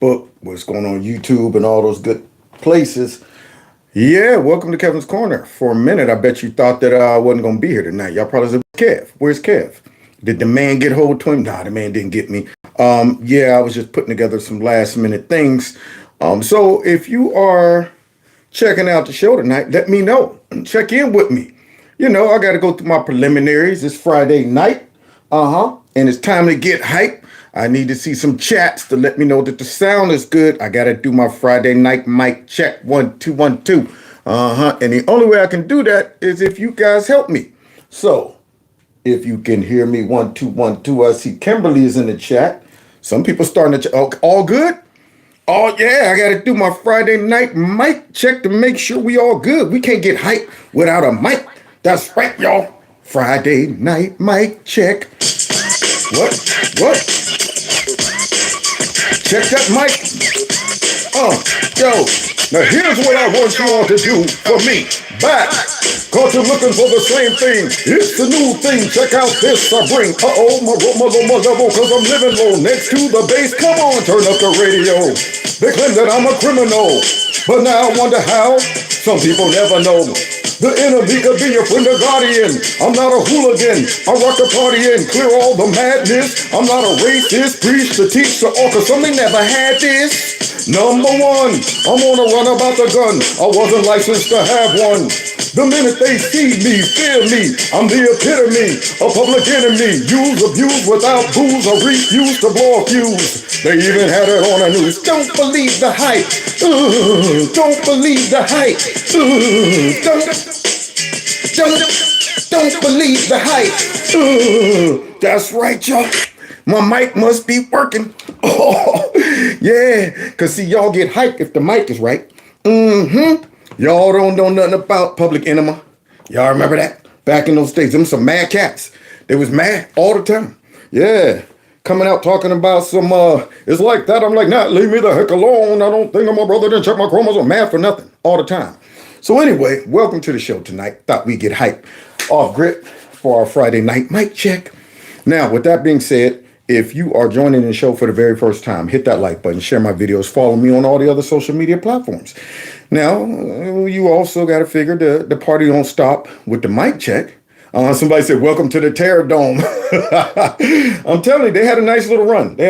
Facebook, what's going on YouTube and all those good places. Yeah, welcome to Kevin's Corner. For a minute, I bet you thought that I wasn't going to be here tonight. Y'all probably said, Kev, where's Kev? Did the man get hold to him? Nah, the man didn't get me. Yeah, I was just putting together some last minute things. So if you are checking out the show tonight, let me know. Check in with me. You know, I got to go through my preliminaries. It's Friday night. And it's time to get hype. I need to see some chats to let me know that the sound is good. I got to do my Friday night mic check. 1 2 1 2. And the only way I can do that is if you guys help me. So if you can hear me 1 2 1 2, I see Kimberly is in the chat. Some people starting to all good. Oh yeah, I got to do my Friday night mic check to make sure we all good. We can't get hype without a mic. That's right, y'all. Friday night mic check. What? Check that mic. Yo. Now here's what I want you all to do for me. Back. Cause you're looking for the same thing. It's the new thing. Check out this I bring. My level. Cause I'm living low next to the bass. Come on, turn up the radio. They claim that I'm a criminal. But now I wonder how. Some people never know. The enemy could be your friend or guardian. I'm not a hooligan. I rock the party and clear all the madness. I'm not a racist, preach to teach the all, cause some they never had this. Number one, I'm on a run about the gun. I wasn't licensed to have one. The minute they see me, fear me. I'm the epitome, a public enemy. Use, abuse without booze. I refuse to blow a fuse. They even had it on the news. Don't believe the hype. Don't believe the hype. Don't believe the hype. That's right, y'all. My mic must be working. Oh, yeah. Because, see, y'all get hyped if the mic is right. Y'all don't know nothing about Public Enemy. Y'all remember that? Back in those days, them some mad cats. They was mad all the time. Yeah. Coming out talking about some, it's like that. I'm like, nah, leave me the heck alone. I don't think I'm a brother. Didn't check my chromosomes. Mad for nothing all the time. So anyway, welcome to the show tonight. Thought we'd get hyped off grit for our Friday night mic check. Now, with that being said, if you are joining the show for the very first time, hit that like button, share my videos, follow me on all the other social media platforms. Now, you also got to figure the party don't stop with the mic check. Somebody said, welcome to the Terror Dome. I'm telling you, they had a nice little run. They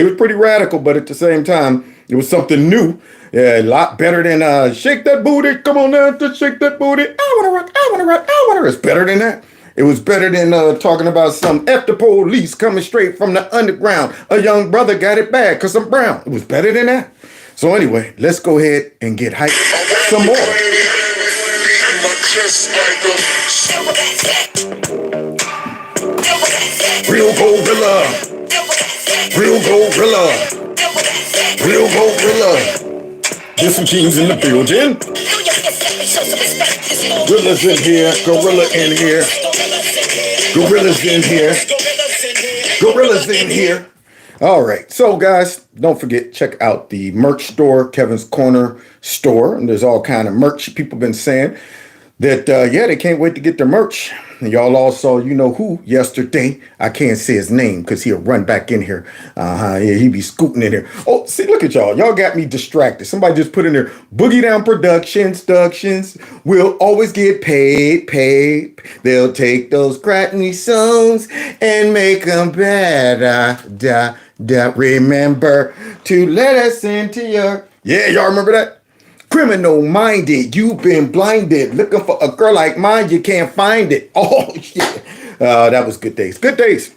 were pretty radical, but at the same time, it was something new. Yeah, a lot better than shake that booty. Come on now, to shake that booty. I want to rock, I want to rock, I want to. It's better than that. It was better than talking about some F the police coming straight from the underground. A young brother got it bad because I'm brown. It was better than that. So anyway, let's go ahead and get hyped some more. Real gorilla. Real gorilla. Real gorilla. There's some teams in the building. Gorillas in here. Gorilla in here. Gorillas in here. Gorillas in here. All right. So, guys, don't forget, check out the merch store, Kevin's Corner store. And there's all kind of merch. People been saying that, they can't wait to get their merch. And y'all all saw you-know-who yesterday. I can't say his name because he'll run back in here. Yeah, he be scooting in here. Oh, see, look at y'all. Y'all got me distracted. Somebody just put in there, Boogie Down Productions will always get paid. They'll take those crackney songs and make them better. Remember to let us into your... Yeah, y'all remember that? Criminal minded, you've been blinded. Looking for a girl like mine, you can't find it. Oh, shit. That was good days. Good days.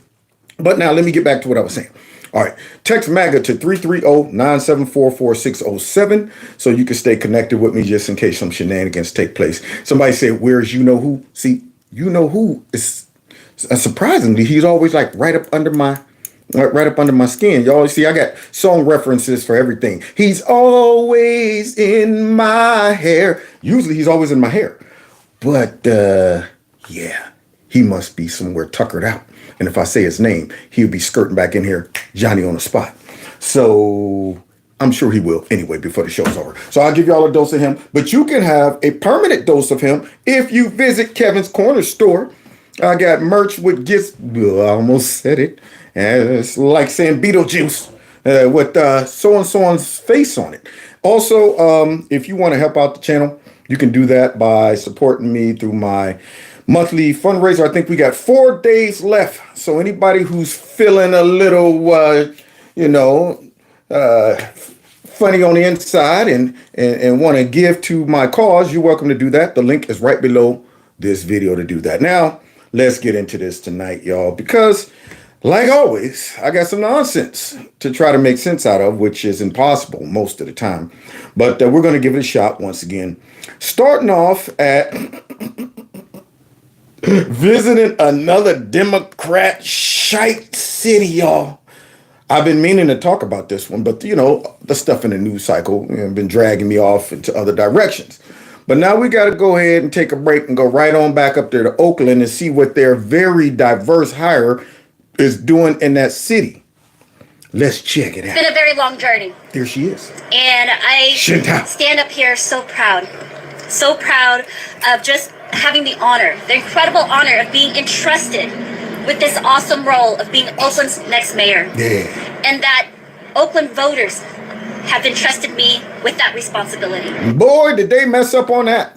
But now let me get back to what I was saying. All right. Text MAGA to 330-974-4607 so you can stay connected with me just in case some shenanigans take place. Somebody said, where's you-know-who? See, you-know-who is surprisingly, he's always like right up under my skin. Y'all see, I got song references for everything. He's always in my hair. Usually he's always in my hair. But, yeah, he must be somewhere tuckered out. And if I say his name, he'll be skirting back in here, Johnny on the spot. So I'm sure he will anyway before the show's over. So I'll give y'all a dose of him. But you can have a permanent dose of him if you visit Kevin's Corner store. I got merch with gifts. I almost said it. It's like saying Beetlejuice. with so-and-so's face on it. Also, if you want to help out the channel, you can do that by supporting me through my monthly fundraiser. I think we got 4 days left. So anybody who's feeling a little, you know, funny on the inside and want to give to my cause, you're welcome to do that. The link is right below this video to do that. Now, let's get into this tonight, y'all, because like always, I got some nonsense to try to make sense out of, which is impossible most of the time. But we're going to give it a shot once again. Starting off at visiting another Democrat shite city, y'all. I've been meaning to talk about this one, but, you know, the stuff in the news cycle been dragging me off into other directions. But now we got to go ahead and take a break and go right on back up there to Oakland and see what their very diverse hire is doing in that city. Let's check it out. It's been a very long journey. There she is. And I stand up here so proud of just having the honor, the incredible honor of being entrusted with this awesome role of being Oakland's next mayor. Yeah. And that Oakland voters have entrusted me with that responsibility. Boy, did they mess up on that.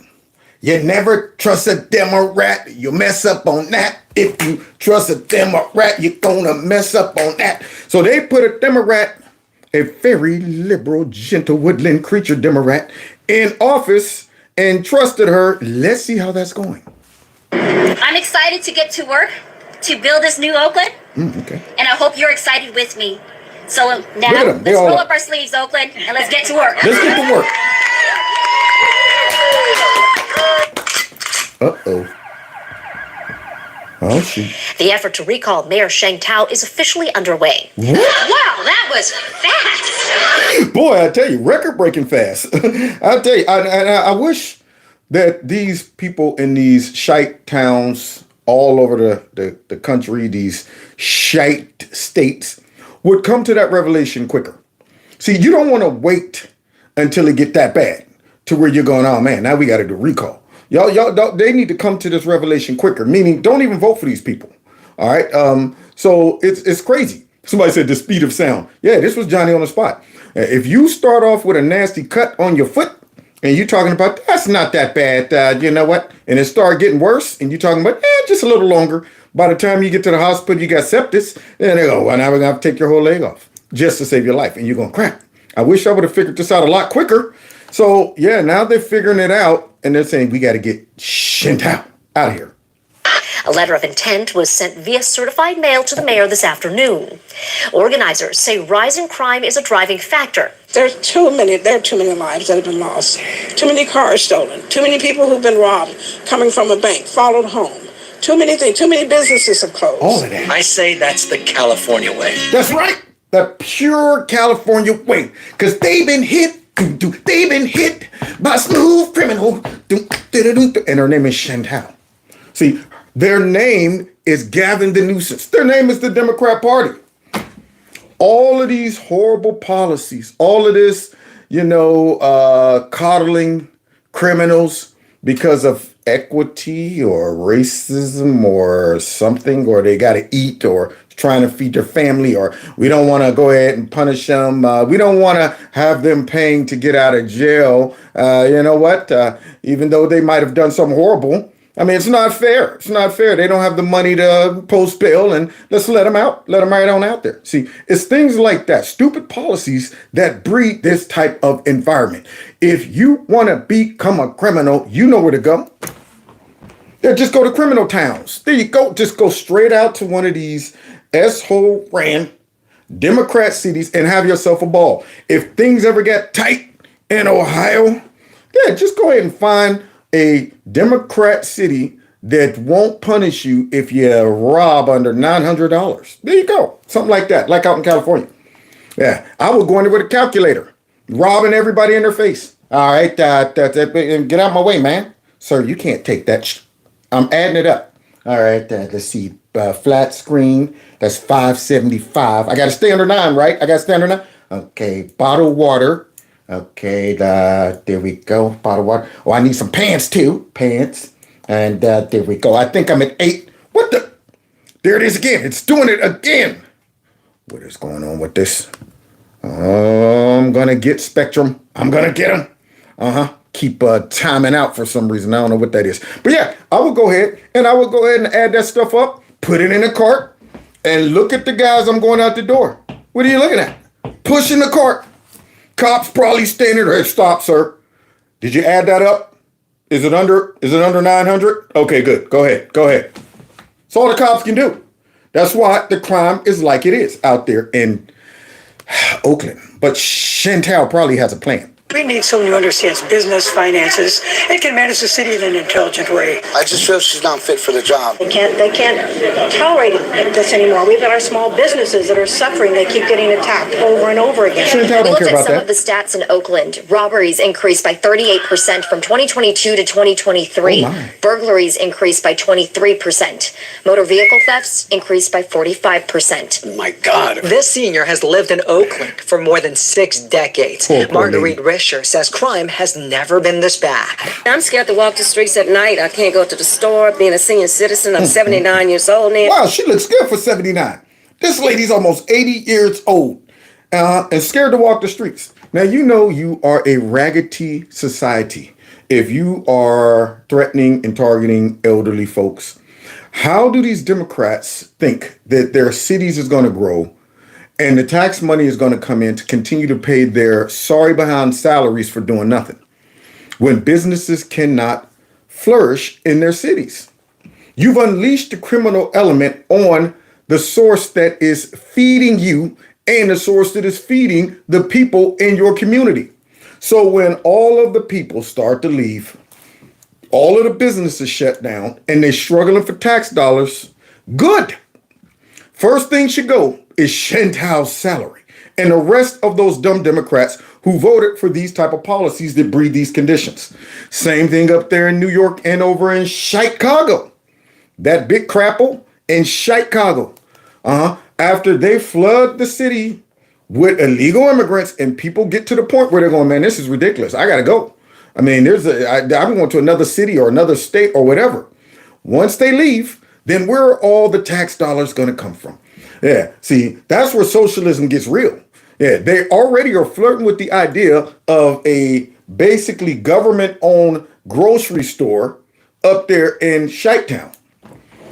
You never trust a Democrat, you mess up on that. If you trust a Democrat, you're gonna mess up on that. So they put a Democrat, a very liberal, gentle woodland creature Democrat, in office and trusted her. Let's see how that's going. I'm excited to get to work to build this new Oakland. Okay. And I hope you're excited with me. So now, let's roll up our sleeves, Oakland, and let's get to work. Let's get to work. Uh-oh. Oh, shoot. The effort to recall Mayor Sheng Tao is officially underway. What? Wow, that was fast. Boy, I tell you, record-breaking fast. I tell you, I wish that these people in these shite towns all over the country, these shite states, would come to that revelation quicker. See, you don't want to wait until it get that bad to where you're going, oh, man, now we got to do recall. Y'all, they need to come to this revelation quicker, meaning don't even vote for these people. All right. So it's crazy. Somebody said the speed of sound. Yeah, this was Johnny on the spot. If you start off with a nasty cut on your foot and you're talking about that's not that bad, you know what? And it start getting worse and you're talking about just a little longer. By the time you get to the hospital, you got sepsis. Then they go, well, now we're going to have to take your whole leg off just to save your life. And you're going, crap. I wish I would have figured this out a lot quicker. So, yeah, now they're figuring it out. And they're saying we got to get Sheng Tao out of here. A letter of intent was sent via certified mail to the mayor this afternoon. Organizers say rising crime is a driving factor. There are too many lives that have been lost. Too many cars stolen. Too many people who've been robbed coming from a bank, followed home. Too many things. Too many businesses have closed. All of that. I say that's the California way. That's right. The pure California way. Because they've been hit. They've been hit by smooth criminal. And her name is Sheng Tao. See, their name is Gavin the Nuisance. Their name is the Democrat Party. All of these horrible policies, all of this, coddling criminals because of equity or racism or something, or they got to eat or trying to feed their family, or we don't want to go ahead and punish them. We don't want to have them paying to get out of jail. You know what? Even though they might have done something horrible. I mean, it's not fair. It's not fair. They don't have the money to post bail, and let's let them out. Let them right on out there. See, it's things like that, stupid policies that breed this type of environment. If you want to become a criminal, you know where to go. Yeah, just go to criminal towns. There you go. Just go straight out to one of these S-hole ran Democrat cities and have yourself a ball. If things ever get tight in Ohio, yeah, just go ahead and find a Democrat city that won't punish you if you rob under $900. There you go. Something like that, like out in California. Yeah, I would go in there with a calculator, robbing everybody in their face. All right, get out my way, man. Sir, you can't take that. I'm adding it up. All right, let's see. Flat screen, that's $5.75. I got to stay under 9, right? I got to stay under 9. Okay, bottled water. Okay, there we go. Bottled water. Oh, I need some pants too. Pants. And there we go. I think I'm at 8. What the? There it is again. It's doing it again. What is going on with this? I'm gonna get Spectrum. I'm gonna get them. Keep timing out for some reason. I don't know what that is. But yeah, I would go ahead and add that stuff up, put it in a cart, and look at the guys I'm going out the door. What are you looking at? Pushing the cart. Cops probably standing there. Hey, stop, sir. Did you add that up? Is it under 900? Okay, good. Go ahead. That's all the cops can do. That's why the crime is like it is out there in Oakland. But Chantal probably has a plan. We need someone who understands business, finances, and can manage the city in an intelligent way. I just feel she's not fit for the job. They can't tolerate this anymore. We've got our small businesses that are suffering. They keep getting attacked over and over again. Chantal We don't looked care at about some that. of the stats in Oakland. Robberies increased by 38% from 2022 to 2023. Oh my. Burglaries increased by 23%. Motor vehicle thefts increased by 45%. My God. This senior has lived in Oakland for more than 6 decades. Poor Marguerite lady. Risher says crime has never been this bad. I'm scared to walk the streets at night. I can't go to the store. Being a senior citizen, I'm 79 years old now. Wow, she looks good for 79. This lady's almost 80 years old and scared to walk the streets. Now, you know you are a raggedy society if you are threatening and targeting elderly folks. How do these Democrats think that their cities is going to grow and the tax money is going to come in to continue to pay their sorry behind salaries for doing nothing when businesses cannot flourish in their cities? You've unleashed the criminal element on the source that is feeding you and the source that is feeding the people in your community. So when all of the people start to leave, all of the businesses shut down, and they're struggling for tax dollars, good. First thing should go is Chantal's salary and the rest of those dumb Democrats who voted for these type of policies that breed these conditions. Same thing up there in New York and over in Chicago. That big crapple in Chicago. After they flood the city with illegal immigrants and people get to the point where they're going, man, this is ridiculous. I got to go. I mean, I'm going to another city or another state or whatever. Once they leave, then where are all the tax dollars going to come from? Yeah, see, that's where socialism gets real. Yeah, they already are flirting with the idea of a basically government-owned grocery store up there in Shitetown.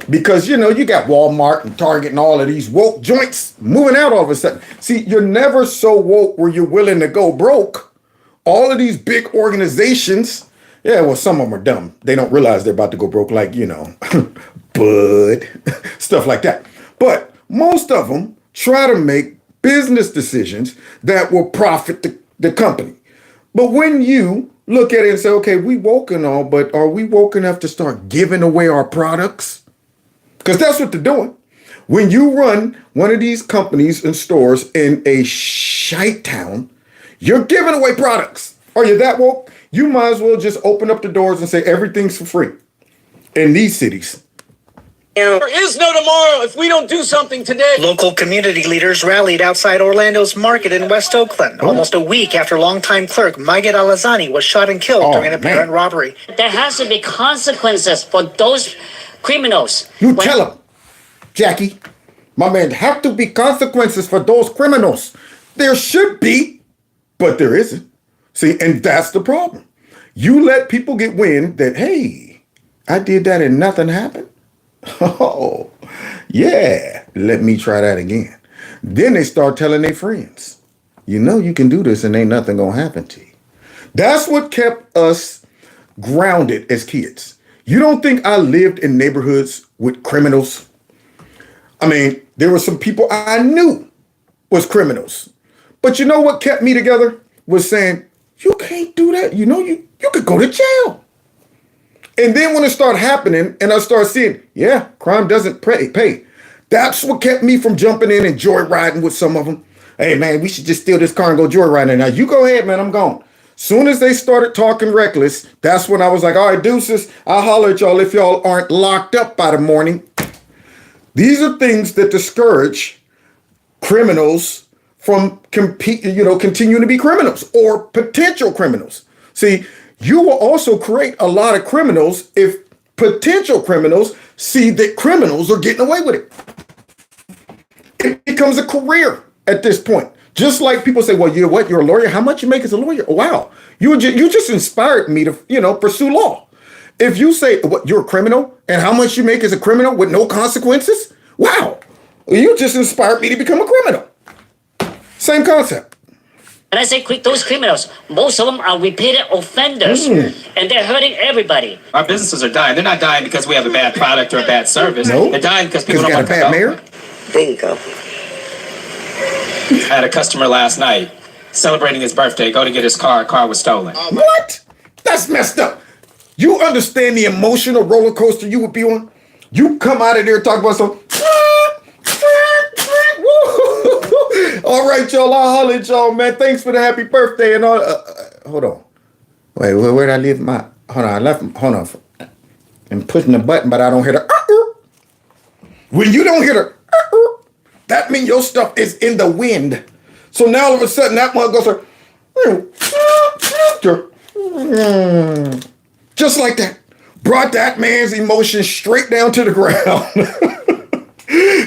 Because, you know, you got Walmart and Target and all of these woke joints moving out all of a sudden. See, you're never so woke where you're willing to go broke. All of these big organizations, yeah, well, some of them are dumb. They don't realize they're about to go broke, like, you know, Bud, stuff like that. But most of them try to make business decisions that will profit the company. But when you look at it and say, okay, we woke and all, but are we woke enough to start giving away our products? Because that's what they're doing. When you run one of these companies and stores in a shite town, you're giving away products. Are you that woke? You might as well just open up the doors and say everything's for free in these cities. There is no tomorrow if we don't do something today. Local community leaders rallied outside Orlando's market in West Oakland, almost a week after longtime clerk Maged Alazani was shot and killed during an apparent robbery. There has to be consequences for those criminals. You tell them, Jackie, my man, there have to be consequences for those criminals. There should be, but there isn't. See, and that's the problem. You let people get wind that, hey, I did that and nothing happened. Oh, yeah, let me try that again. Then they start telling their friends, you know you can do this and ain't nothing gonna happen to you. That's what kept us grounded as kids. You don't think I lived in neighborhoods with criminals? I mean, there were some people I knew was criminals. But you know what kept me together? Was saying, you can't do that. You know, you could go to jail. And then when it started happening and I started seeing, yeah, crime doesn't pay. That's what kept me from jumping in and joyriding with some of them. Hey, man, we should just steal this car and go joyriding. Now, you go ahead, man, I'm gone. Soon as they started talking reckless, that's when I was like, all right, deuces, I'll holler at y'all if y'all aren't locked up by the morning. These are things that discourage criminals from continuing to be criminals or potential criminals. See, you will also create a lot of criminals if potential criminals see that criminals are getting away with it. It becomes a career at this point Just like people say, well, you're a lawyer. How much you make as a lawyer? Wow. You just inspired me to, pursue law. If you say, what, you're a criminal and how much you make as a criminal with no consequences? Wow. You just inspired me to become a criminal. Same concept. And I say, those criminals, most of them are repeated offenders, and they're hurting everybody. Our businesses are dying. They're not dying because we have a bad product or a bad service. No. They're dying because people don't got want a bad mayor. Bingo. I had a customer last night celebrating his birthday, go to get his car. Car was stolen. What? That's messed up. You understand the emotional roller coaster you would be on? You come out of there talking about some. All right, y'all. I'll holler at y'all, man. Thanks for the happy birthday and all. Hold on. Wait, where did I leave my? Hold on. I left. Hold on. I'm pushing the button, but I don't hear the. When you don't hear the, that means your stuff is in the wind. So now all of a sudden that one goes like, just like that. Brought that man's emotions straight down to the ground.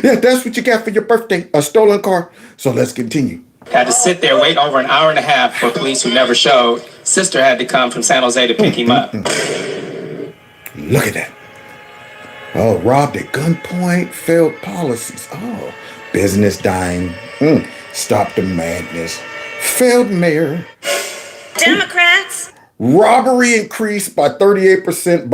Yeah, that's what you got for your birthday, a stolen car. So let's continue. Had to sit there, wait over an hour and a half for police who never showed. Sister had to come from San Jose to pick him up. Look at that. Oh, robbed at gunpoint, failed policies. Oh, business dying. Stop the madness. Failed mayor. Democrats. Robbery increased by 38%.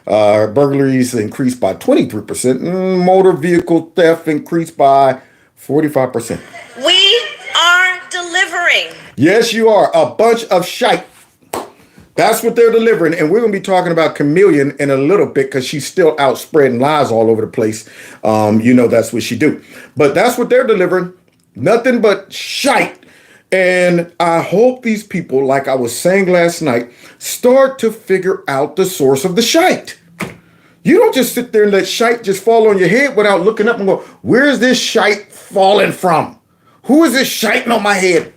Burglaries increased by 23%. Motor vehicle theft increased by 45%. We are delivering. Yes, you are. A bunch of shite. That's what they're delivering. And we're going to be talking about Chameleon in a little bit because she's still out spreading lies all over the place. That's what she do. But that's what they're delivering. Nothing but shite. And I hope these people, like I was saying last night, start to figure out the source of the shite. You don't just sit there and let shite just fall on your head without looking up and go, where is this shite falling from? Who is this shiting on my head?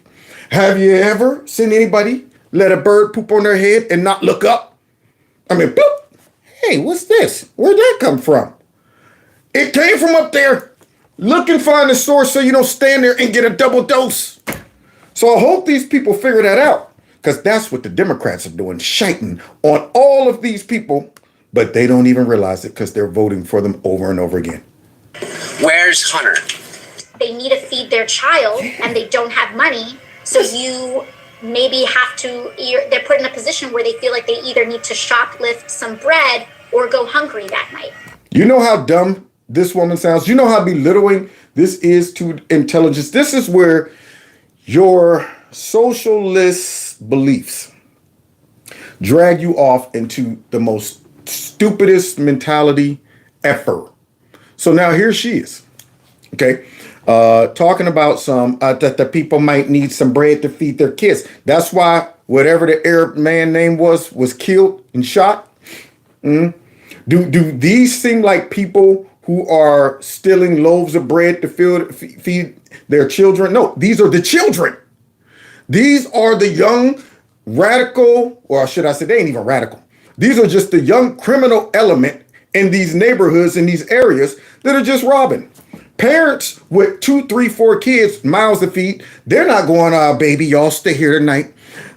Have you ever seen anybody let a bird poop on their head and not look up? I mean, bloop. Hey, what's this? Where'd that come from? It came from up there. Look and find the source so you don't stand there and get a double dose. So I hope these people figure that out because that's what the Democrats are doing, shiting on all of these people, but they don't even realize it because they're voting for them over and over again. Where's Hunter? They need to feed their child and they don't have money. So you maybe have to, they're put in a position where they feel like they either need to shoplift some bread or go hungry that night. You know how dumb this woman sounds? You know how belittling this is to intelligence? This is where your socialist beliefs drag you off into the most stupidest mentality ever. So now here she is, okay, talking about some that the people might need some bread to feed their kids. That's why whatever the Arab man name was killed and shot. Do these seem like people who are stealing loaves of bread to feed their children? No, these are the children. These are the young radical, or should I say they ain't even radical. These are just the young criminal element in these neighborhoods, in these areas that are just robbing. Parents with 2, 3, 4 kids, mouths to feed, they're not going, baby, y'all stay here tonight.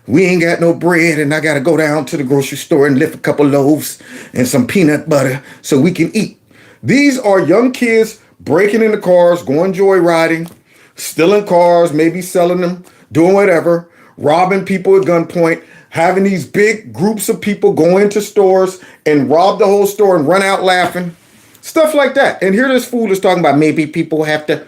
We ain't got no bread and I got to go down to the grocery store and lift a couple loaves and some peanut butter so we can eat. These are young kids breaking into cars, going joyriding, stealing cars, maybe selling them, doing whatever, robbing people at gunpoint, having these big groups of people go into stores and rob the whole store and run out laughing, stuff like that. And here this fool is talking about maybe people have to.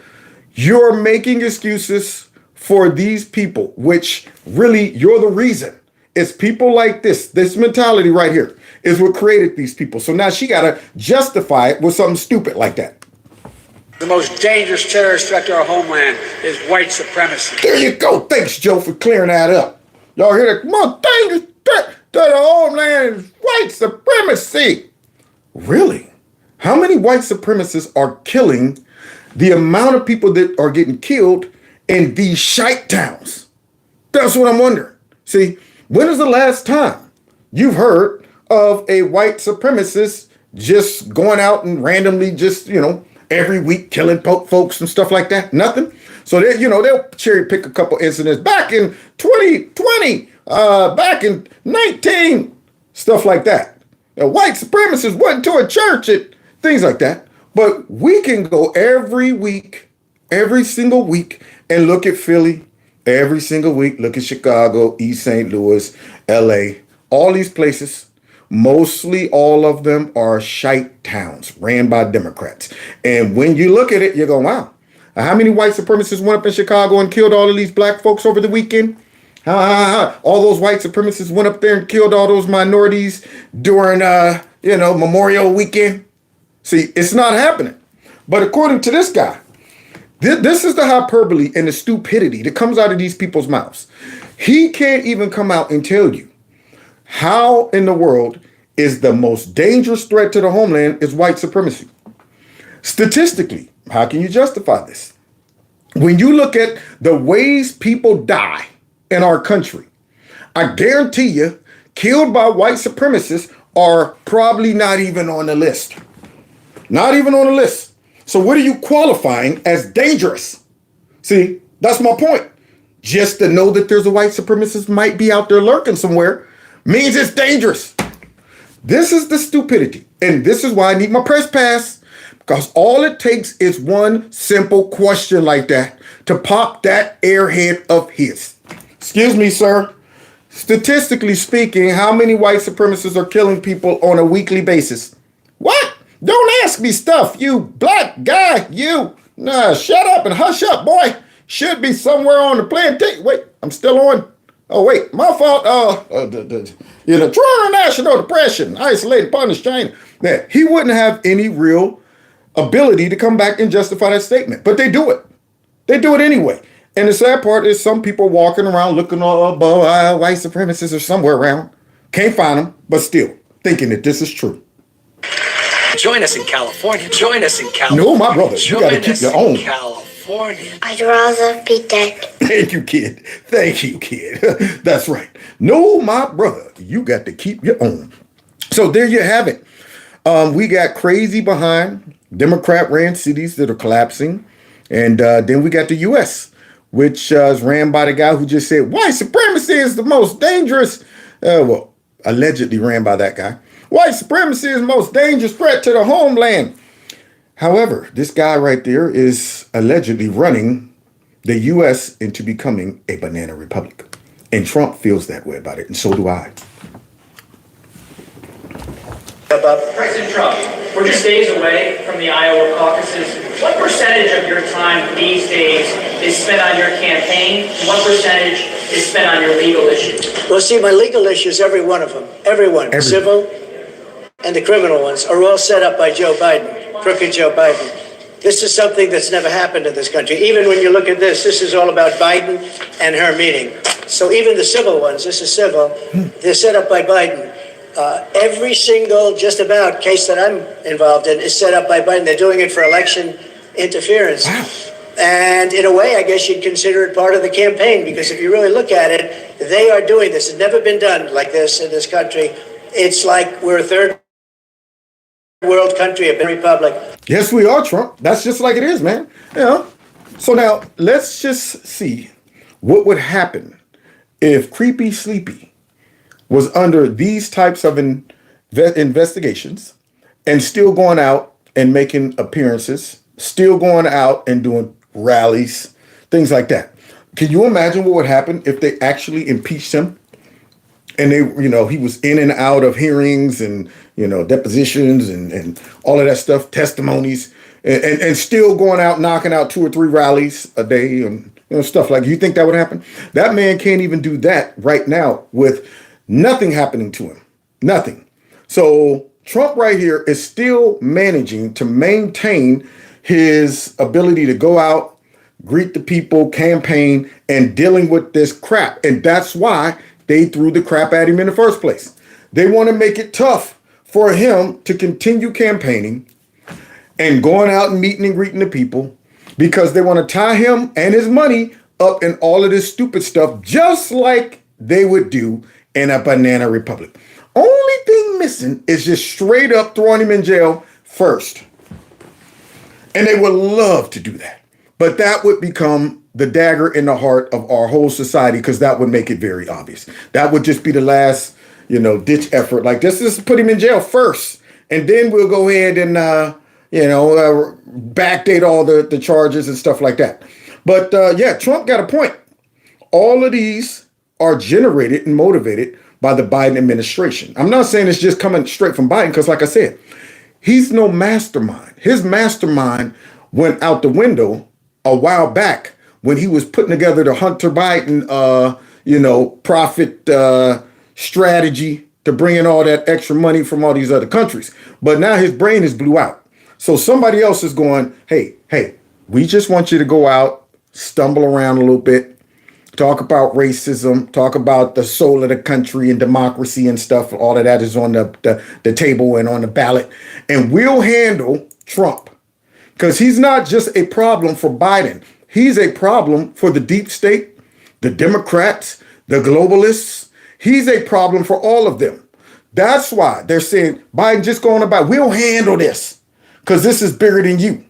You're making excuses for these people, which really you're the reason. It's people like this mentality right here is what created these people. So now she got to justify it with something stupid like that. The most dangerous terrorist threat to our homeland is white supremacy. There you go. Thanks, Joe, for clearing that up. Y'all hear that? The most dangerous threat to the homeland is white supremacy. Really? How many white supremacists are killing the amount of people that are getting killed in these shite towns? That's what I'm wondering. See, when is the last time you've heard of a white supremacist just going out and randomly just, every week killing folks and stuff like that? Nothing. So they'll cherry pick a couple incidents back in 2020, back in 19, stuff like that. White supremacists went to a church and things like that. But we can go every week, every single week, and look at Philly. Every single week, look at Chicago, East St. Louis, LA, all these places. Mostly all of them are shite towns ran by Democrats. And when you look at it, you go, wow, how many white supremacists went up in Chicago and killed all of these black folks over the weekend? All those white supremacists went up there and killed all those minorities during, Memorial weekend. See, it's not happening. But according to this guy, this is the hyperbole and the stupidity that comes out of these people's mouths. He can't even come out and tell you how in the world is the most dangerous threat to the homeland is white supremacy. Statistically, how can you justify this? When you look at the ways people die in our country, I guarantee you, killed by white supremacists are probably not even on the list. Not even on the list. So what are you qualifying as dangerous? See, that's my point. Just to know that there's a white supremacist might be out there lurking somewhere means it's dangerous. This is the stupidity. And this is why I need my press pass. Because all it takes is one simple question like that to pop that airhead of his. Excuse me, sir. Statistically speaking, how many white supremacists are killing people on a weekly basis? What? Don't ask me stuff, you black guy, you. Nah, shut up and hush up, boy. Should be somewhere on the plantation. Wait, I'm still on. Oh, wait, my fault. Toronto National Depression, isolated punished China. Yeah, he wouldn't have any real ability to come back and justify that statement, but they do it. They do it anyway. And the sad part is some people walking around looking all above white supremacists are somewhere around. Can't find them, but still thinking that this is true. Join us in California. Join us in California. No, my brother, you got to keep your own. California. I'd rather be dead. Thank you, kid. Thank you, kid. That's right. No, my brother, you got to keep your own. So there you have it. We got crazy behind Democrat-ran cities that are collapsing. And then we got the U.S., which is ran by the guy who just said, white supremacy is the most dangerous. Allegedly ran by that guy. White supremacy is the most dangerous threat to the homeland. However, this guy right there is allegedly running the U.S. into becoming a banana republic. And Trump feels that way about it, and so do I. President Trump, we're just days away from the Iowa caucuses. What percentage of your time these days is spent on your campaign? What percentage is spent on your legal issues? Well, see, my legal issues, every one of them, everyone, civil and the criminal ones, are all set up by Joe Biden, crooked Joe Biden. This is something that's never happened in this country. Even when you look at this is all about Biden and her meeting. So even the civil ones, this is civil, they're set up by Biden. Every single, just about, case that I'm involved in is set up by Biden. They're doing it for election interference. Wow. And in a way, I guess you'd consider it part of the campaign, because if you really look at it, they are doing this. It's never been done like this in this country. It's like we're a third world country, a republic. Yes, we are, Trump. That's just like it is, man. Yeah. So now let's just see what would happen if Creepy Sleepy was under these types of investigations and still going out and making appearances, still going out and doing rallies, things like that. Can you imagine what would happen if they actually impeached him? And he was in and out of hearings and, depositions and all of that stuff, testimonies, and still going out, knocking out 2 or 3 rallies a day and stuff like that. You think that would happen? That man can't even do that right now with nothing happening to him. Nothing. So Trump right here is still managing to maintain his ability to go out, greet the people, campaign, and dealing with this crap. And that's why they threw the crap at him in the first place. They want to make it tough for him to continue campaigning and going out and meeting and greeting the people, because they want to tie him and his money up in all of this stupid stuff, just like they would do in a banana republic. Only thing missing is just straight up throwing him in jail first. And they would love to do that. But that would become the dagger in the heart of our whole society, because that would make it very obvious. That would just be the last, ditch effort. Like, just put him in jail first, and then we'll go ahead and, backdate all the charges and stuff like that. But Trump got a point. All of these are generated and motivated by the Biden administration. I'm not saying it's just coming straight from Biden, because like I said, he's no mastermind. His mastermind went out the window a while back when he was putting together the Hunter Biden, profit strategy to bring in all that extra money from all these other countries. But now his brain is blew out. So somebody else is going, hey, we just want you to go out, stumble around a little bit, talk about racism, talk about the soul of the country and democracy and stuff. All of that is on the table and on the ballot. And we'll handle Trump, because he's not just a problem for Biden. He's a problem for the deep state, the Democrats, the globalists. He's a problem for all of them. That's why they're saying, Biden, just go on about, we'll handle this, because this is bigger than you.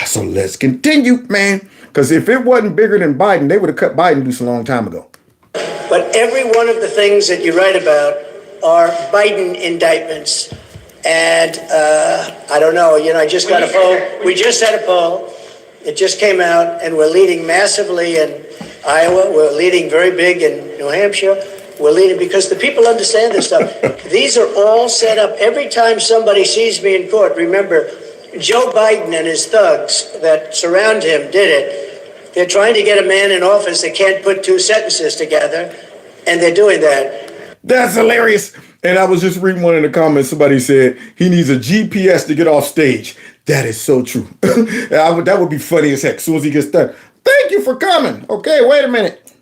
So let's continue, man. Because if it wasn't bigger than Biden, they would have cut Biden loose a long time ago. But every one of the things that you write about are Biden indictments. And I don't know, I just got a poll. We just had a poll. It just came out, and we're leading massively in Iowa. We're leading very big in New Hampshire. We're leading because the people understand this stuff. These are all set up. Every time somebody sees me in court, remember, Joe Biden and his thugs that surround him did it. They're trying to get a man in office that can't put two sentences together, and they're doing that. That's hilarious. And I was just reading one in the comments. Somebody said he needs a GPS to get off stage. That is so true. That would be funny as heck as soon as he gets done. Thank you for coming. Okay, wait a minute.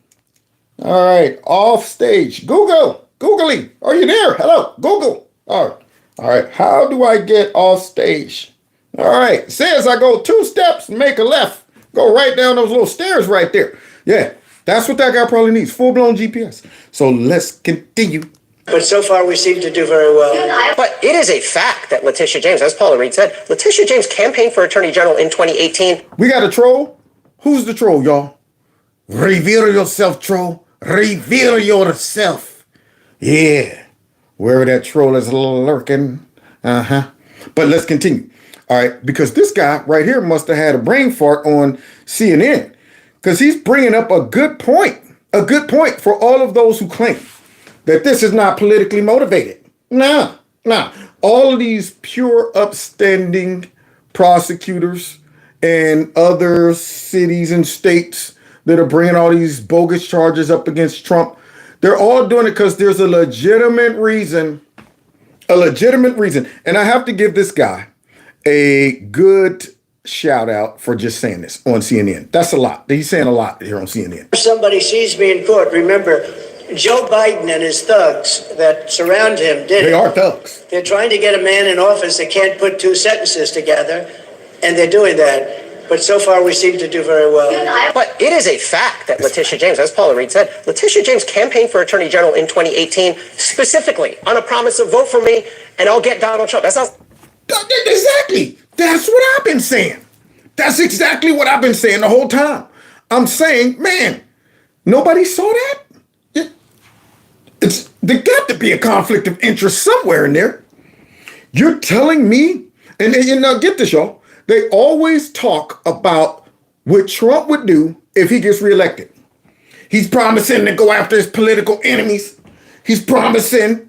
All right, off stage. Googly, are you there? Hello, Google. All right, how do I get off stage? All right, says I go 2 steps and make a left. Go right down those little stairs right there. Yeah, that's what that guy probably needs, full-blown GPS. So let's continue. But so far we seem to do very well. But it is a fact that Letitia James, as Paula Reed said, Letitia James campaigned for Attorney General in 2018. We got a troll? Who's the troll, y'all? Reveal yourself, troll. Reveal yourself. Yeah, wherever that troll is lurking. But let's continue. All right, because this guy right here must have had a brain fart on CNN, because he's bringing up a good point for all of those who claim that this is not politically motivated. Nah. All of these pure upstanding prosecutors and other cities and states that are bringing all these bogus charges up against Trump, they're all doing it because there's a legitimate reason. And I have to give this guy a good shout out for just saying this on CNN. That's a lot. He's saying a lot here on CNN. If somebody sees me in court, remember, Joe Biden and his thugs that surround him did it. They are thugs. They're trying to get a man in office that can't put two sentences together, and they're doing that. But so far we seem to do very well. But it is a fact that Letitia James, as Paula Reed said, Letitia James campaigned for Attorney General in 2018, specifically on a promise of vote for me and I'll get Donald Trump. Exactly. That's what I've been saying. That's exactly what I've been saying the whole time. I'm saying, man, nobody saw that. There got to be a conflict of interest somewhere in there. You're telling me, and now get this, y'all. They always talk about what Trump would do if he gets reelected. He's promising to go after his political enemies. He's promising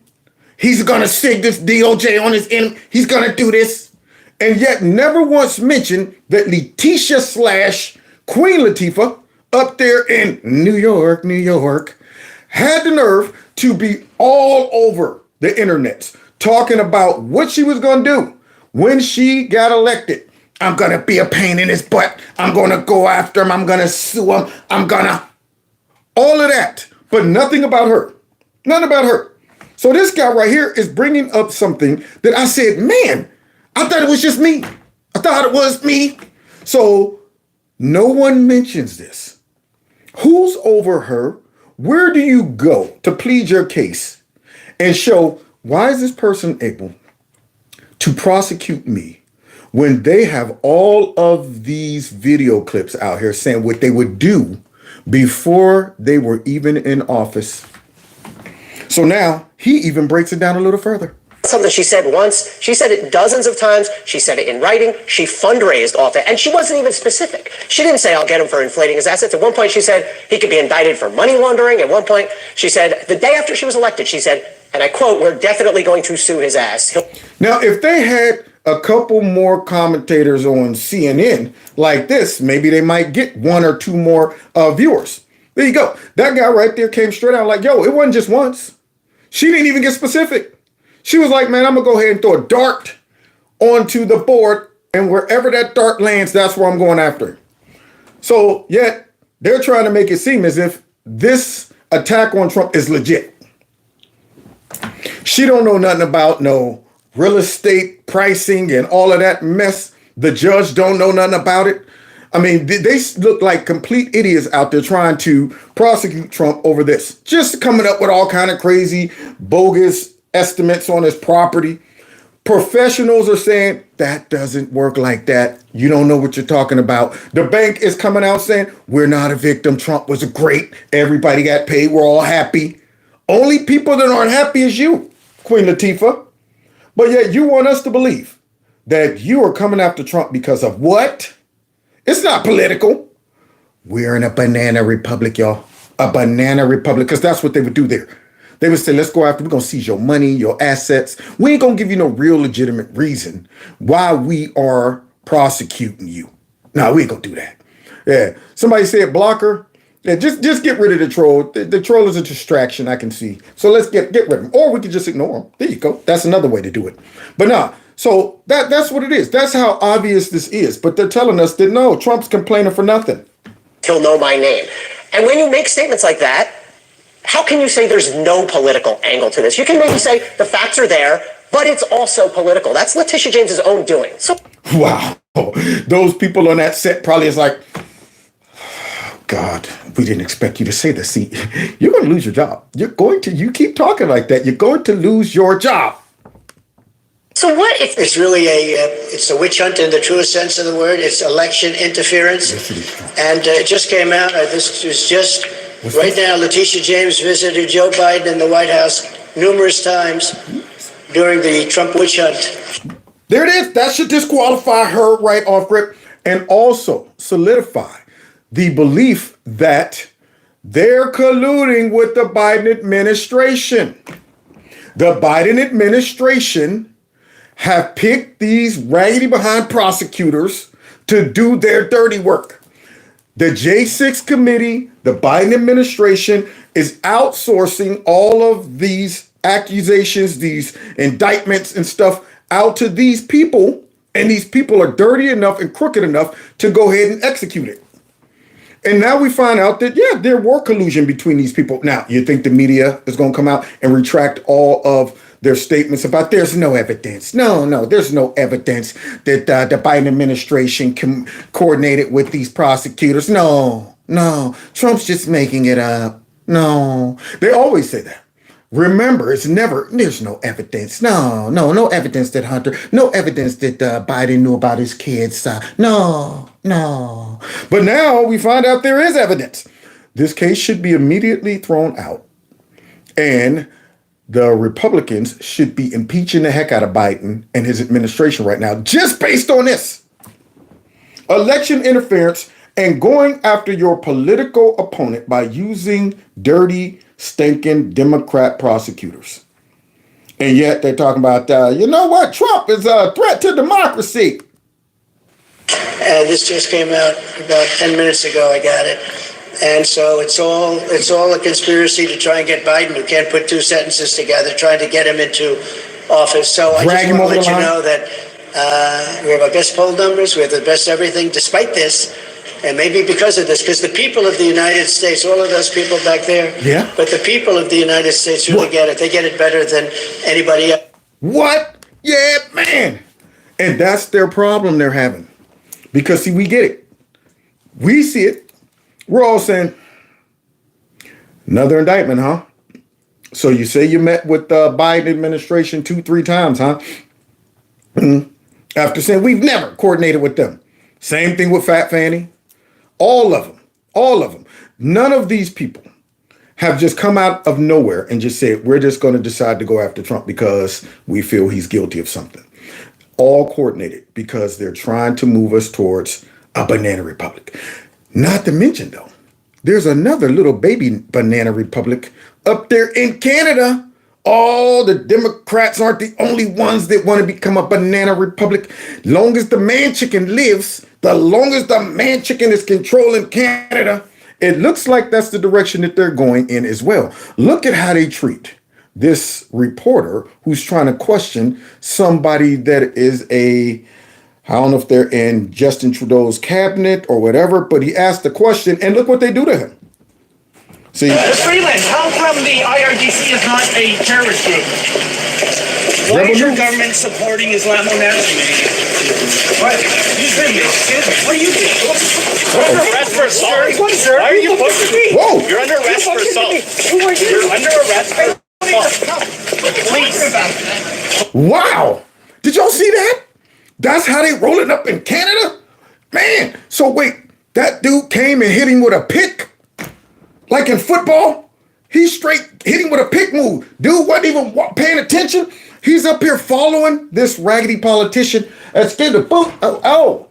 he's going to sig this DOJ on his enemy. He's going to do this. And yet never once mentioned that Letitia / Queen Latifah up there in New York, had the nerve to be all over the internet talking about what she was going to do when she got elected. I'm going to be a pain in his butt. I'm going to go after him. I'm going to sue him. All of that, but nothing about her. None about her. So this guy right here is bringing up something that I said, man, I thought it was just me. I thought it was me. So no one mentions this. Who's over her? Where do you go to plead your case and show why is this person able to prosecute me when they have all of these video clips out here saying what they would do before they were even in office. So now he even breaks it down a little further. Something she said once, she said it dozens of times, she said it in writing, she fundraised off it, and she wasn't even specific. She didn't say, I'll get him for inflating his assets. At one point she said he could be indicted for money laundering. At one point she said, the day after she was elected, she said, and I quote, we're definitely going to sue his ass. Now, if they had a couple more commentators on CNN like this, maybe they might get one or two more viewers. There you go. That guy right there came straight out like, yo, it wasn't just once. She didn't even get specific. She was like, man, I'm going to go ahead and throw a dart onto the board, and wherever that dart lands, that's where I'm going after. So yet they're trying to make it seem as if this attack on Trump is legit. She don't know nothing about no real estate pricing and all of that mess. The judge don't know nothing about it. I mean, they look like complete idiots out there trying to prosecute Trump over this. Just coming up with all kind of crazy, bogus estimates on his property. Professionals are saying that doesn't work like that. You don't know what you're talking about. The bank is coming out saying we're not a victim. Trump was great. Everybody got paid. We're all happy. Only people that aren't happy is you, Queen Latifah. But yet you want us to believe that you are coming after Trump because of what? It's not political. We're in a banana republic, y'all. A banana republic, because that's what they would do there. They would say, let's go after, we're going to seize your money, your assets. We ain't going to give you no real legitimate reason why we are prosecuting you. No, we ain't going to do that. Yeah. Somebody said blocker. Yeah, just get rid of the troll. The troll is a distraction, I can see. So let's get rid of him. Or we could just ignore him. There you go. That's another way to do it. But nah, so that's what it is. That's how obvious this is. But they're telling us that no, Trump's complaining for nothing. He'll know my name. And when you make statements like that, how can you say there's no political angle to this? You can maybe say the facts are there, but it's also political. That's Letitia James's own doing. So, wow. Those people on that set probably is like, God, we didn't expect you to say this. See, you're going to lose your job. You keep talking like that, you're going to lose your job. So what if it's really it's a witch hunt in the truest sense of the word? It's election interference. And it just came out, this was just right now, Letitia James visited Joe Biden in the White House numerous times during the Trump witch hunt. There it is. That should disqualify her right off rip, and also solidify the belief that they're colluding with the Biden administration. The Biden administration have picked these raggedy behind prosecutors to do their dirty work. The J6 committee, the Biden administration is outsourcing all of these accusations, these indictments and stuff out to these people. And these people are dirty enough and crooked enough to go ahead and execute it. And now we find out that, yeah, there were collusion between these people. Now, you think the media is going to come out and retract all of their statements about there's no evidence. No, there's no evidence that the Biden administration coordinated with these prosecutors. No, Trump's just making it up. No, they always say that. Remember, there's no evidence. No evidence that Hunter, no evidence that Biden knew about his kids. No. But now we find out there is evidence. This case should be immediately thrown out. And the Republicans should be impeaching the heck out of Biden and his administration right now, just based on this. Election interference and going after your political opponent by using dirty, stinking Democrat prosecutors. And yet they're talking about, you know what? Trump is a threat to democracy. And this just came out about 10 minutes ago. I got it. And so it's all a conspiracy to try and get Biden, who can't put two sentences together, trying to get him into office. So I just want to let you know that we have our best poll numbers, we have the best everything, despite this, and maybe because of this, because the people of the United States, all of those people back there, but the people of the United States really get it. They get it better than anybody else. What? Yeah, man. And that's their problem they're having. Because, see, we get it. We see it. We're all saying, another indictment, huh? So you say you met with the Biden administration 2-3 times, huh? after saying we've never coordinated with them. Same thing with Fat Fanny. All of them. All of them. None of these people have just come out of nowhere and just said, we're just going to decide to go after Trump because we feel he's guilty of something. All coordinated because they're trying to move us towards a banana republic. Not to mention, though, there's another little baby banana republic up there in Canada. All the Democrats aren't the only ones that want to become a banana republic. Long as the man chicken lives, the longest the man chicken is controlling Canada, it looks like that's the direction that they're going in as well. Look at how they treat this reporter who's trying to question somebody that is I don't know if they're in Justin Trudeau's cabinet or whatever, but he asked the question and look what they do to him. See, Freeland, how come the IRGC is not a terrorist group? Why is your government supporting Islamo nationalism? What? What are you doing? You're under arrest for assault. Why are you pushing me? Whoa! You're under arrest for assault. Who are you? You're under arrest for assault. Please. Wow! Did y'all see that? That's how they rolling up in Canada? Man, so wait, that dude came and hit him with a pick? Like in football? He straight hit him with a pick move. Dude wasn't even paying attention. He's up here following this raggedy politician. That's getting the boot. Oh.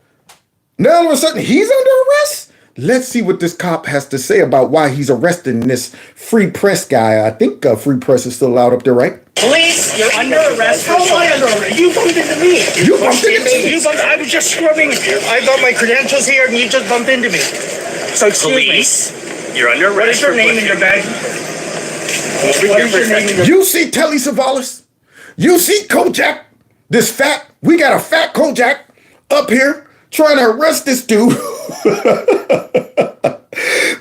Now all of a sudden he's under arrest? Let's see what this cop has to say about why he's arresting this free press guy. I think free press is still allowed up there, right? Police, you're under arrest. How am I under arrest? You bumped into me. You bumped into me? I was just scrubbing. I got my credentials here and you just bumped into me. So excuse Police, you're under arrest. What is your name in your bag? What is your name in your You see Telly Savalas? You see Kojak? We got a fat Kojak up here trying to arrest this dude.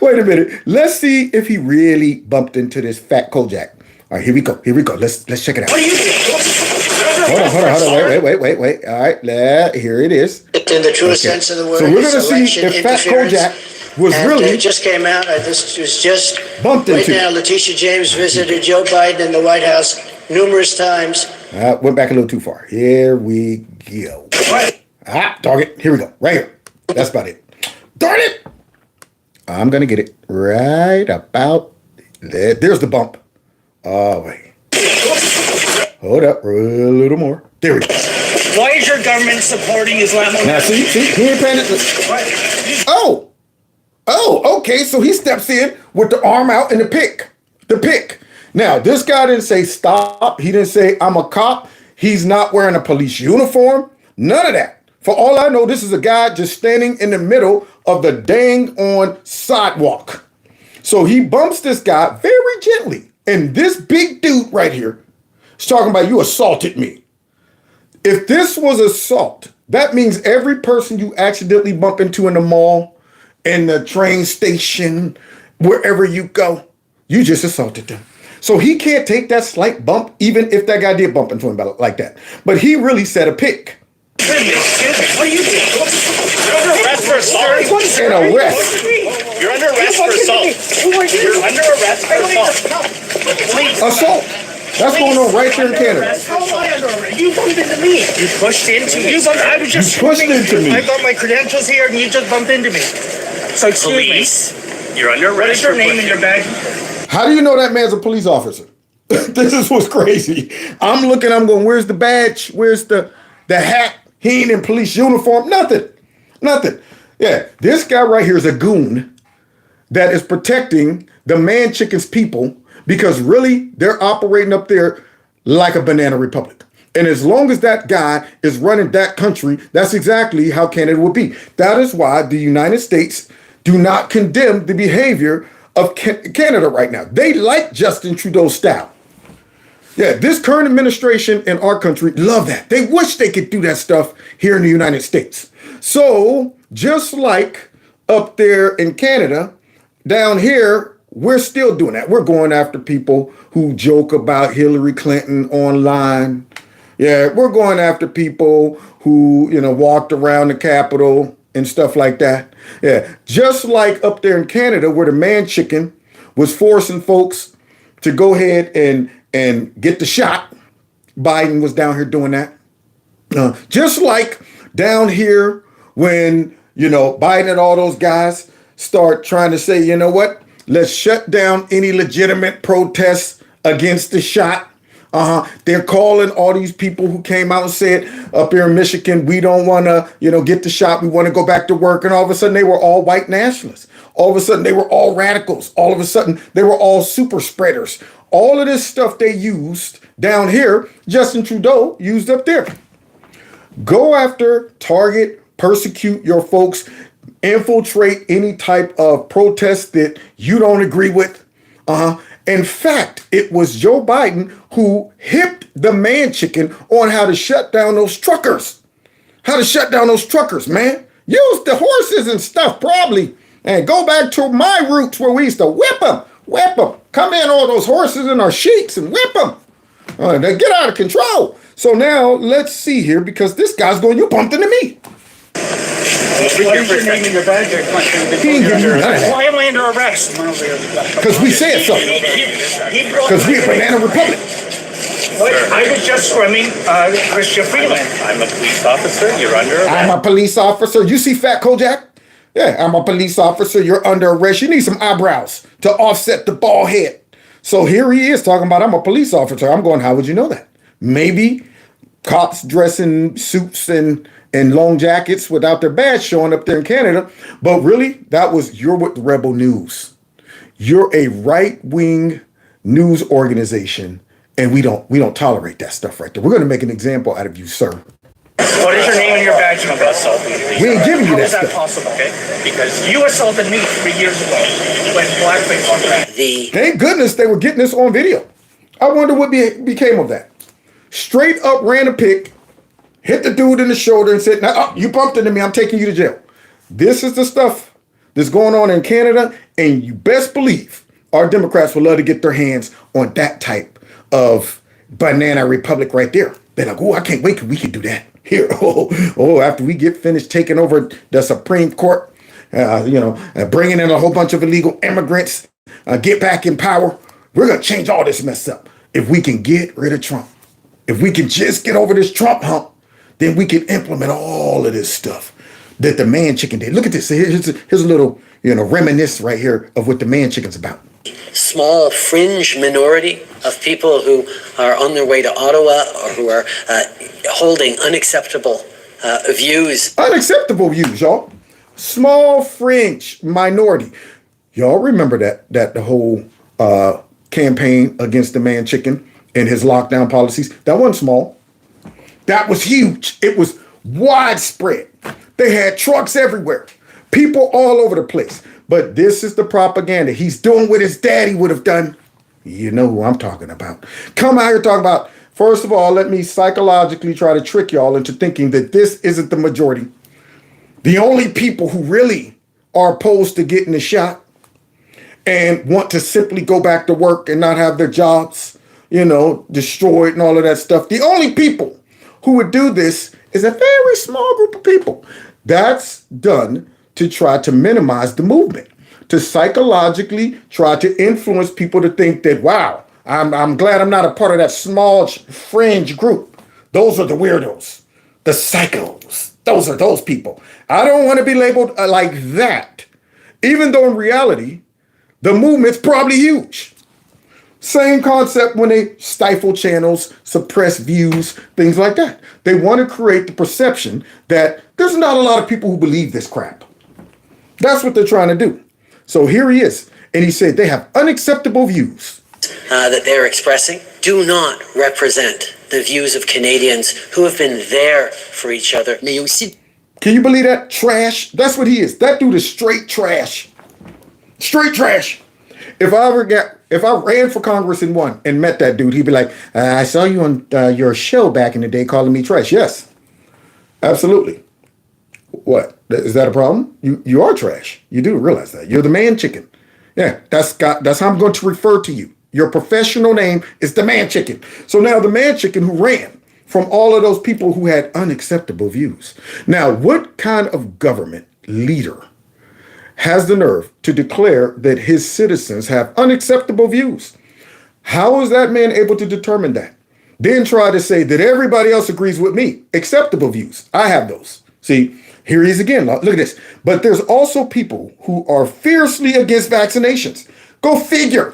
Wait a minute. Let's see if he really bumped into this fat Kojak. All right, here we go. Let's check it out. What are you doing? Hold on. Wait. All right, here it is. In the truest sense of the word, so we're going to it's see election if Fat interference. Kojak was And really it just came out. This was just bumped right into. now. Letitia James visited Joe Biden in the White House numerous times. Went back a little too far. Here we go. Target. Here we go. Right here. That's about it. Darn it! I'm going to get it right about there. There's the bump. Oh, wait. Hold up. A little more. There we go. Why is your government supporting Islamo? Now, see, he ain't paying attention. Oh, okay. So he steps in with the arm out and the pick. Now, this guy didn't say stop. He didn't say I'm a cop. He's not wearing a police uniform. None of that. For all I know, this is a guy just standing in the middle of the dang on sidewalk. So he bumps this guy very gently. And this big dude right here is talking about you assaulted me. If this was assault, that means every person you accidentally bump into in the mall, in the train station, wherever you go, you just assaulted them. So he can't take that slight bump, even if that guy did bump into him like that. But he really said a pick. What are you doing? You're under arrest for assault. An arrest. You're under arrest for assault. You're under arrest for assault. Police. Assault. That's going on right here in Canada. How am I under arrest? You bumped into me. You pushed into me. I was just pushed into me. I got my credentials here and you just bumped into me. So excuse Police, you're under arrest. What is your name in your bag? How do you know that man's a police officer? This is what's crazy. I'm going, where's the badge? Where's the hat? He ain't in police uniform. Nothing. Yeah, this guy right here is a goon that is protecting the man chicken's people because really they're operating up there like a banana republic. And as long as that guy is running that country, that's exactly how Canada will be. That is why the United States do not condemn the behavior of Canada right now. They like Justin Trudeau's style. Yeah, this current administration in our country love that. They wish they could do that stuff here in the United States. So just like up there in Canada, down here, we're still doing that. We're going after people who joke about Hillary Clinton online. Yeah, we're going after people who, walked around the Capitol and stuff like that. Yeah, just like up there in Canada where the man chicken was forcing folks to go ahead and get the shot. Biden was down here doing that. Just like down here when, Biden and all those guys start trying to say, you know what, let's shut down any legitimate protests against the shot. They're calling all these people who came out and said up here in Michigan, we don't want to, get the shot. We want to go back to work. And all of a sudden they were all white nationalists. All of a sudden they were all radicals. All of a sudden they were all super spreaders. All of this stuff they used down here, Justin Trudeau used up there. Go after, target, persecute your folks, infiltrate any type of protest that you don't agree with. In fact, it was Joe Biden who hipped the man chicken on how to shut down those truckers. How to shut down those truckers, man. Use the horses and stuff probably. And go back to my roots where we used to whip them. Whip them. Come in all those horses in our sheets and whip them. They get out of control. So now let's see here, because this guy's going, you bumped into me. What is your name and your badge? Why am I under arrest? Because we said so. Because we're Banana Republic. I was just swimming, Christian Freeland. I'm a police officer. You're under arrest. I'm a police officer. You see Fat Kojak? Yeah, I'm a police officer. You're under arrest. You need some eyebrows to offset the bald head. So here he is talking about I'm a police officer. I'm going, how would you know that? Maybe cops dress in suits and long jackets without their badge showing up there in Canada. But really, you're with Rebel News. You're a right-wing news organization, and we don't tolerate that stuff right there. We're going to make an example out of you, sir. What is your name and your badge number? We ain't giving you that stuff. How is that possible? Okay, because you assaulted me 3 years ago when blackface was banned. Thank goodness they were getting this on video. I wonder what became of that. Straight up ran a pic, hit the dude in the shoulder and said, "Now, you bumped into me, I'm taking you to jail." This is the stuff that's going on in Canada, and you best believe our Democrats would love to get their hands on that type of banana republic right there. They're like, oh, I can't wait till we can do that. Here, after we get finished taking over the Supreme Court, bringing in a whole bunch of illegal immigrants, get back in power, we're going to change all this mess up. If we can get rid of Trump, if we can just get over this Trump hump, then we can implement all of this stuff that the man chicken did. Look at this. Here's a little, reminisce right here of what the man chicken's about. Small fringe minority of people who are on their way to Ottawa or who are holding unacceptable views. Unacceptable views, y'all. Small fringe minority. Y'all remember that the whole campaign against the man chicken and his lockdown policies? That wasn't small. That was huge. It was widespread. They had trucks everywhere. People all over the place. But this is the propaganda. He's doing what his daddy would have done. You know who I'm talking about. Come out here talking about, first of all, let me psychologically try to trick y'all into thinking that this isn't the majority. The only people who really are opposed to getting the shot and want to simply go back to work and not have their jobs, destroyed and all of that stuff. The only people who would do this is a very small group of people. That's done to try to minimize the movement, to psychologically try to influence people to think that, wow, I'm glad I'm not a part of that small fringe group. Those are the weirdos, the psychos. Those are those people. I don't want to be labeled like that, even though in reality, the movement's probably huge. Same concept when they stifle channels, suppress views, things like that. They want to create the perception that there's not a lot of people who believe this crap. That's what they're trying to do. So here he is. And he said they have unacceptable views. That they're expressing do not represent the views of Canadians who have been there for each other. Can you believe that? Trash. That's what he is. That dude is straight trash. Straight trash. If I ran for Congress and won and met that dude, he'd be like, I saw you on your show back in the day calling me trash. Yes, absolutely. What? Is that a problem? You are trash. You do realize that. You're the man chicken. Yeah, that's how I'm going to refer to you. Your professional name is the man chicken. So now the man chicken who ran from all of those people who had unacceptable views. Now, what kind of government leader has the nerve to declare that his citizens have unacceptable views? How is that man able to determine that? then try to say that everybody else agrees with me. Acceptable views. I have those. See, here he is again. Look at this. But there's also people who are fiercely against vaccinations. Go figure.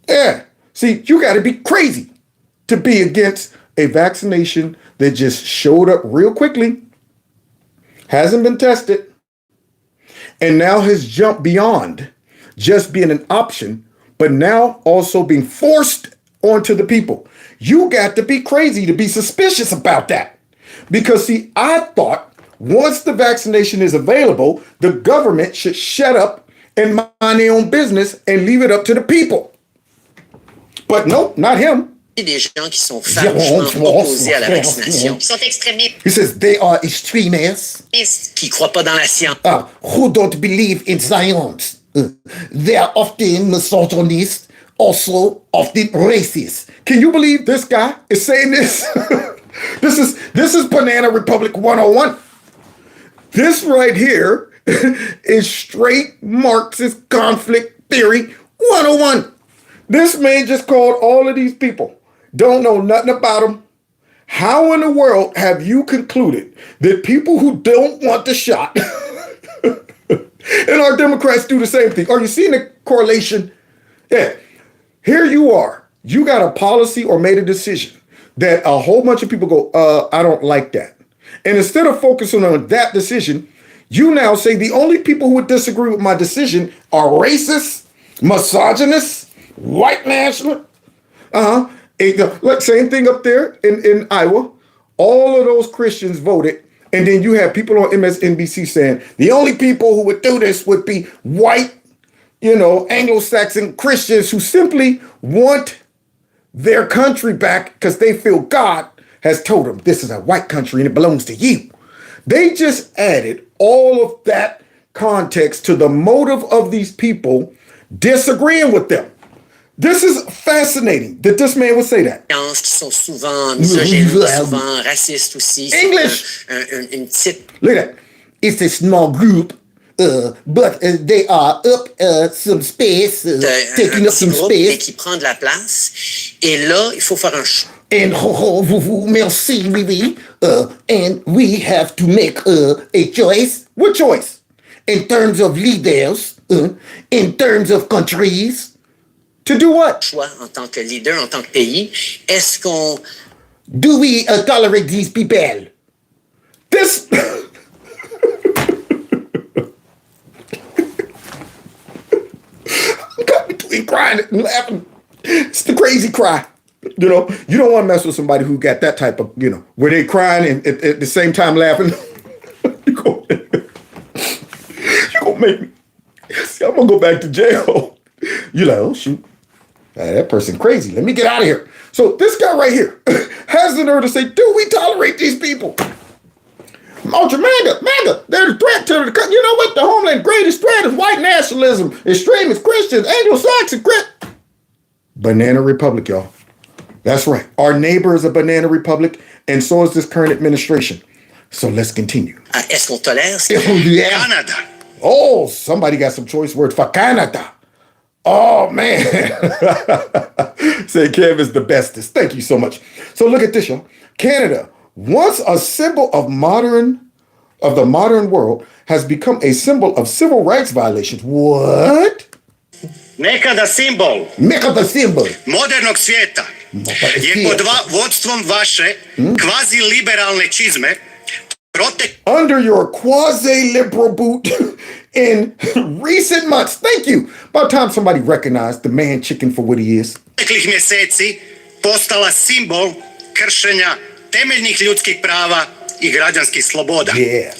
Yeah. See, you got to be crazy to be against a vaccination that just showed up real quickly, hasn't been tested, and now has jumped beyond just being an option, but now also being forced onto the people. You got to be crazy to be suspicious about that. Because, see, I thought once the vaccination is available, the government should shut up and mind their own business and leave it up to the people. But no, not him. Des gens qui sont farouchement opposés à la vaccination. Ils sont extrémistes. He says they are extremists. Qui croient pas dans la science. Who don't believe in science. They are often misogynist, also often racist. Can you believe this guy is saying this? This is Banana Republic 101. This right here is straight Marxist conflict theory 101. This man just called all of these people. Don't know nothing about them. How in the world have you concluded that people who don't want the shot and our Democrats do the same thing? Are you seeing the correlation? Yeah. Here you are. You got a policy or made a decision that a whole bunch of people go, I don't like that. And instead of focusing on that decision, you now say the only people who would disagree with my decision are racists, misogynists, white nationalists. Look, same thing up there in Iowa. All of those Christians voted. And then you have people on MSNBC saying the only people who would do this would be white, Anglo-Saxon Christians who simply want their country back because they feel God has told them this is a white country and it belongs to you. They just added all of that context to the motive of these people disagreeing with them. This is fascinating that this man would say that. Qui sont souvent misogynes, souvent racistes aussi. English. Une petite. Look at that. It's a small group, but they are up some space, taking up some space. Qui prend de la place. Et là, il faut faire un choix. And merci, oui. And we have to make a choice. What choice? In terms of leaders, in terms of countries. To do what? Choix en tant que leader, en tant que pays. Est-ce qu'on... Do we tolerate these people? This... got between crying and laughing. It's the crazy cry. You don't want to mess with somebody who got that type of, where they crying and at the same time laughing. You gonna make me... See, I'm gonna go back to jail. You're like, oh, shoot. That person crazy. Let me get out of here. So this guy right here has the nerve to say, do we tolerate these people? Ultra MAGA, they're the threat to the country. You know what? The homeland greatest threat is white nationalism, extremist Christians, Anglo-Saxon Banana Republic, y'all. That's right. Our neighbor is a banana republic, and so is this current administration. So let's continue. Est-ce qu'on tolère? Canada. Oh, somebody got some choice words for Canada. Oh, man. Say Kev is the bestest. Thank you so much. So look at this, y'all. Canada, once a symbol of the modern world, has become a symbol of civil rights violations. What? Nekada simbol modernog svijeta je pod vodstvom vaše kvazi-liberalne čizme under your quasi-liberal boot in recent months. Thank you. About time somebody recognized the man chicken for what he is. Proteklih mjeseci postala simbol kršenja temeljnih ljudskih prava i građanskih sloboda. Yeah.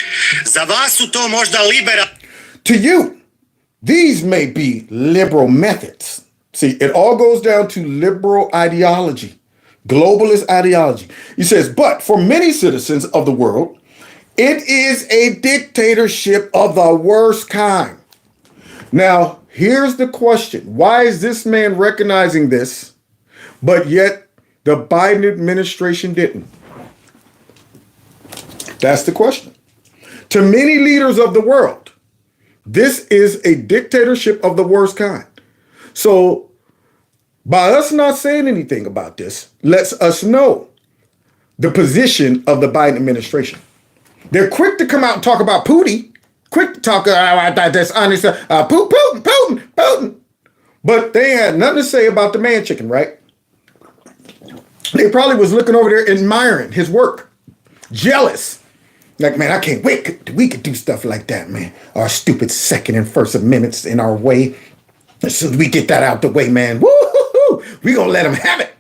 Za vas su to možda liberalni. To you, these may be liberal methods. See, it all goes down to liberal ideology, globalist ideology. He says, but for many citizens of the world, it is a dictatorship of the worst kind. Now, here's the question. Why is this man recognizing this, but yet the Biden administration didn't? That's the question. To many leaders of the world, this is a dictatorship of the worst kind. So By us not saying anything about this, lets us know the position of the Biden administration. They're quick to come out and talk about Putin, quick to talk about this honest, Putin. But they had nothing to say about the man chicken, right? They probably was looking over there admiring his work, jealous. Like, man, I can't wait. We could do stuff like that, man. Our stupid Second and First Amendments in our way. As soon as we get that out the way, man, woo-hoo-hoo, we gonna let him have it.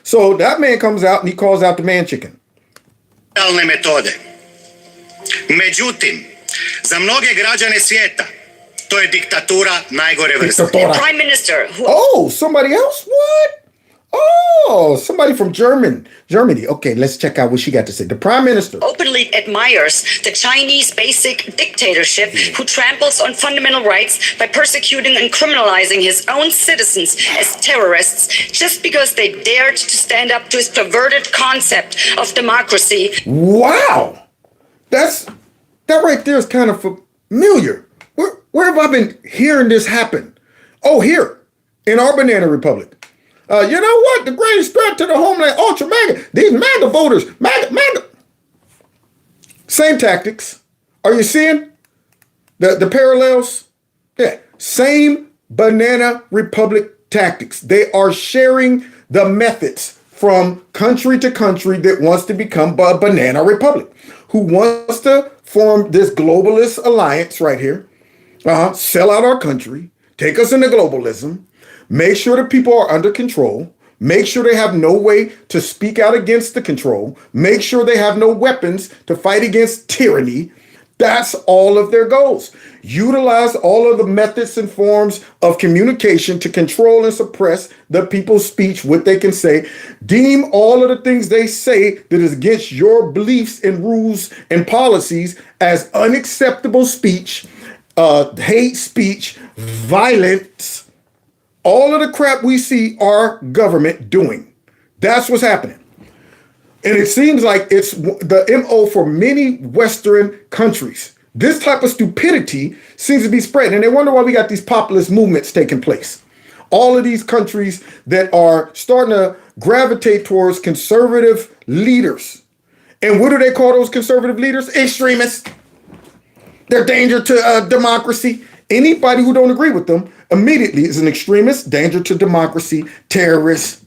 So that man comes out and he calls out the man chicken. Metode. Međutim, za mnoge građane svijeta, to je diktatura najgore vrste. Prime Minister. Oh, somebody else? What? Oh, somebody from Germany. Okay, let's check out what she got to say. The Prime Minister Openly admires the Chinese basic dictatorship who tramples on fundamental rights by persecuting and criminalizing his own citizens as terrorists just because they dared to stand up to his perverted concept of democracy. Wow. That right there is kind of familiar. Where have I been hearing this happen? Oh, here in our banana republic. You know what? The greatest threat to the homeland, ultra MAGA. These MAGA voters, MAGA. Same tactics. Are you seeing the parallels? Yeah. Same banana republic tactics. They are sharing the methods from country to country that wants to become a banana republic, who wants to form this globalist alliance right here, sell out our country, take us into globalism, make sure the people are under control, make sure they have no way to speak out against the control, make sure they have no weapons to fight against tyranny. That's all of their goals. Utilize all of the methods and forms of communication to control and suppress the people's speech, what they can say. Deem all of the things they say that is against your beliefs and rules and policies as unacceptable speech, hate speech, violence, all of the crap we see our government doing. That's what's happening. And it seems like it's the MO for many Western countries. This type of stupidity seems to be spreading. And they wonder why we got these populist movements taking place. All of these countries that are starting to gravitate towards conservative leaders. And what do they call those conservative leaders? Extremists. They're danger to democracy. Anybody who don't agree with them immediately is an extremist, danger to democracy, terrorist.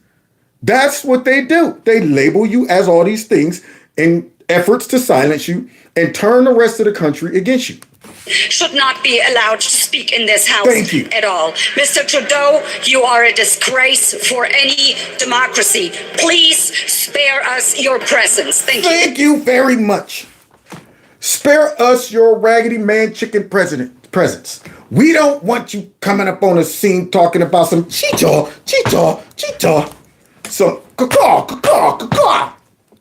That's what they do. They label you as all these things in efforts to silence you and turn the rest of the country against you. Should not be allowed to speak in this house Thank at all. Mr. Trudeau, you are a disgrace for any democracy. Please spare us your presence. Thank you. Thank you very much. Spare us your raggedy man chicken presence. We don't want you coming up on the scene talking about some cheetah. Some caw.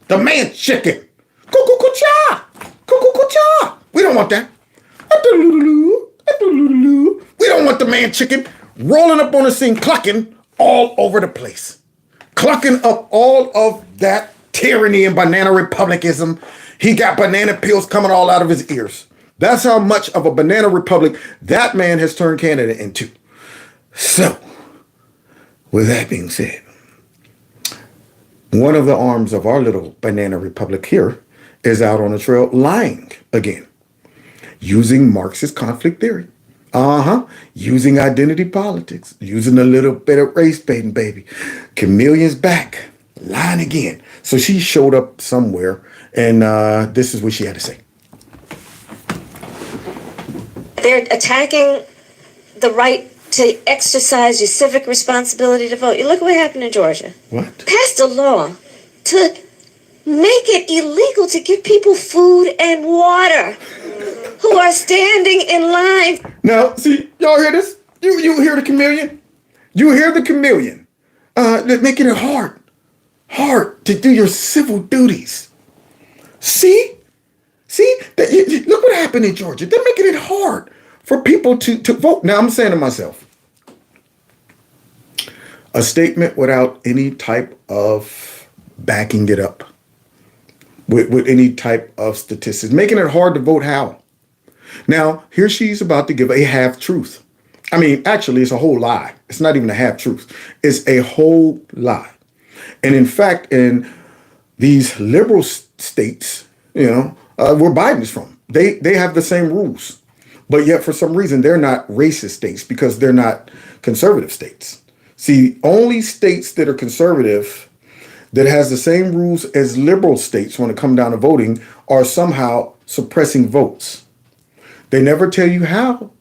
The man chicken. Cuckoo-cha. We don't want that. We don't want the man chicken rolling up on the scene, clucking all over the place. Clucking up all of that tyranny and banana republicism. He got banana peels coming all out of his ears. That's how much of a banana republic that man has turned Canada into. So, with that being said, one of the arms of our little banana republic here is out on the trail lying again, using Marxist conflict theory. Using identity politics, using a little bit of race baiting, baby. Chameleon's back, lying again. So she showed up somewhere, and this is what she had to say. They're attacking the right to exercise your civic responsibility to vote. You look at what happened in Georgia. What? Passed a law to make it illegal to give people food and water who are standing in line. Now, see, y'all hear this? You hear the chameleon? You hear the chameleon. Making it hard to do your civil duties. See? Look what happened in Georgia. They're making it hard for people to vote. Now, I'm saying to myself, a statement without any type of backing it up, with any type of statistics, making it hard to vote how? Now, here she's about to give a half-truth. I mean, actually, it's a whole lie. It's not even a half truth. It's a whole lie. And in fact, in these liberal states, where Biden is from, they have the same rules. But yet, for some reason, they're not racist states because they're not conservative states. See, only states that are conservative that has the same rules as liberal states when it comes down to voting are somehow suppressing votes. They never tell you how.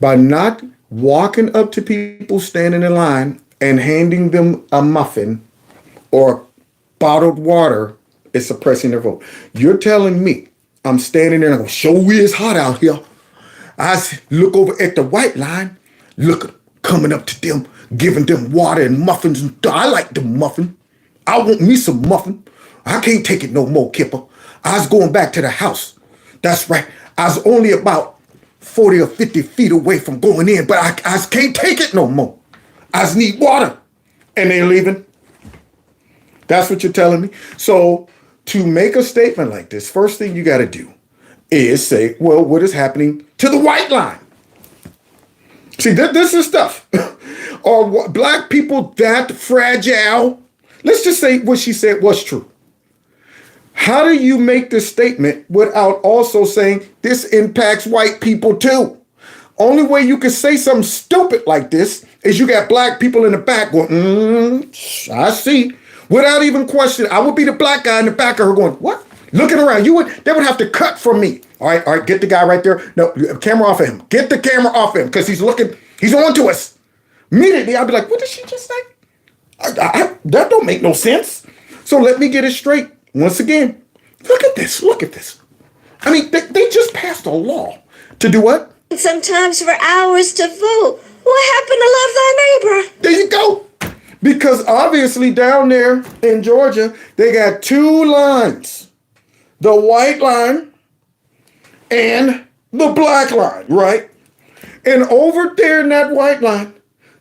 By not walking up to people standing in line and handing them a muffin or bottled water is suppressing their vote. You're telling me I'm standing there and I go, show is hot out here. Look over at the white line, look, coming up to them, giving them water and muffins. And I like the muffin. I want me some muffin. I can't take it no more, Kipper. I was going back to the house. That's right. I was only about 40 or 50 feet away from going in, but I can't take it no more. I just need water. And they're leaving. That's what you're telling me. So to make a statement like this, first thing you got to do is say, well, what is happening to the white line? See, this is stuff. Are black people that fragile? Let's just say what she said was true. How do you make this statement without also saying this impacts white people too? Only way you can say something stupid like this is you got black people in the back going, I see. Without even questioning, I would be the black guy in the back of her going, what? Looking around, they would have to cut from me. All right, get the guy right there. No, camera off of him. Get the camera off him because he's on to us. Immediately, I'd be like, what did she just say? That don't make no sense. So let me get it straight. Once again, look at this. I mean, they just passed a law to do what? Sometimes for hours to vote. What happened to love thy neighbor? There you go. Because obviously down there in Georgia, they got two lines. The white line and the black line, right? And over there in that white line,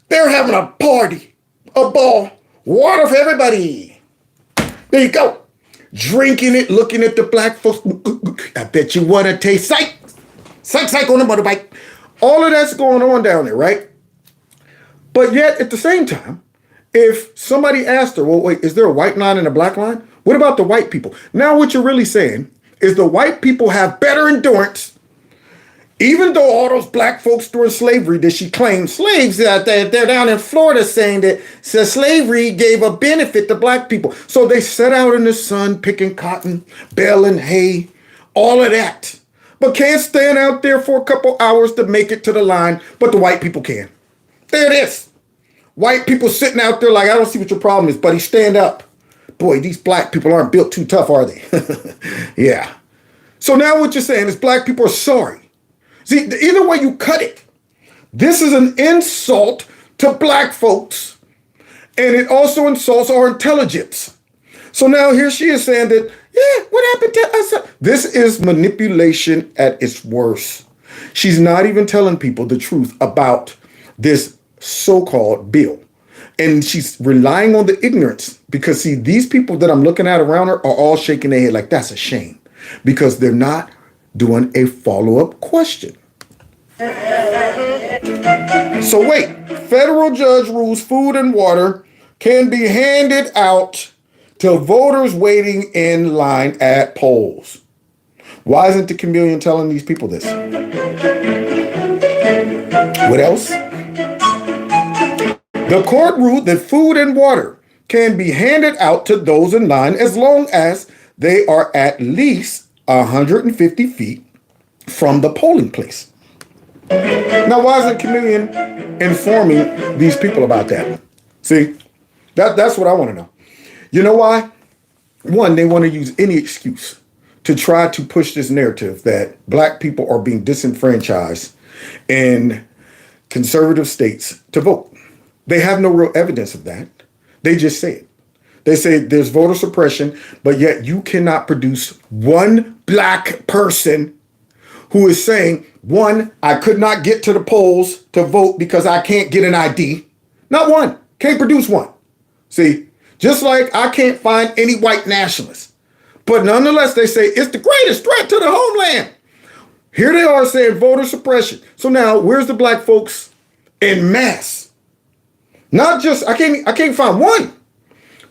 they're having a party, a ball, water for everybody. There you go. Drinking it, looking at the black folks. I bet you want to taste psych on the motorbike. All of that's going on down there, right? But yet at the same time, if somebody asked her, well, wait, is there a white line and a black line? What about the white people? Now what you're really saying is the white people have better endurance, even though all those black folks during slavery that she claimed, slaves out there, they're down in Florida saying that slavery gave a benefit to black people. So they sat out in the sun picking cotton, baling hay, all of that. But can't stand out there for a couple hours to make it to the line, but the white people can. There it is. White people sitting out there like, I don't see what your problem is, buddy, stand up. Boy, these black people aren't built too tough, are they? Yeah. So now what you're saying is black people are sorry. See, either way you cut it, this is an insult to black folks, and it also insults our intelligence. So now here she is saying that, yeah, what happened to us? This is manipulation at its worst. She's not even telling people the truth about this so-called bill. And she's relying on the ignorance because, see, these people that I'm looking at around her are all shaking their head like that's a shame because they're not doing a follow-up question. So wait, federal judge rules food and water can be handed out to voters waiting in line at polls. Why isn't the chameleon telling these people this? What else? The court ruled that food and water can be handed out to those in line as long as they are at least 150 feet from the polling place. Now, why isn't Chameleon informing these people about that? See, that's what I want to know. You know why? One, they want to use any excuse to try to push this narrative that black people are being disenfranchised in conservative states to vote. They have no real evidence of that. They just say it. They say there's voter suppression, but yet you cannot produce one black person who is saying, one, I could not get to the polls to vote because I can't get an ID. Not one. Can't produce one. See, just like I can't find any white nationalists. But nonetheless, they say it's the greatest threat to the homeland. Here they are saying voter suppression. So now, where's the black folks en masse? Not just, I can't find one.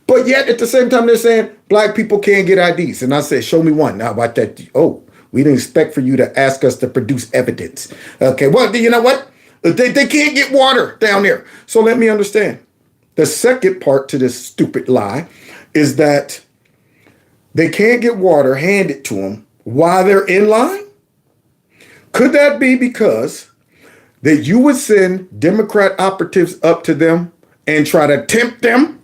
But yet, at the same time, they're saying black people can't get IDs. And I said, show me one. Now, about that, oh, we didn't expect for you to ask us to produce evidence. Okay, well, you know what? They can't get water down there. So let me understand. The second part to this stupid lie is that they can't get water handed to them while they're in line? Could that be because that you would send Democrat operatives up to them and try to tempt them?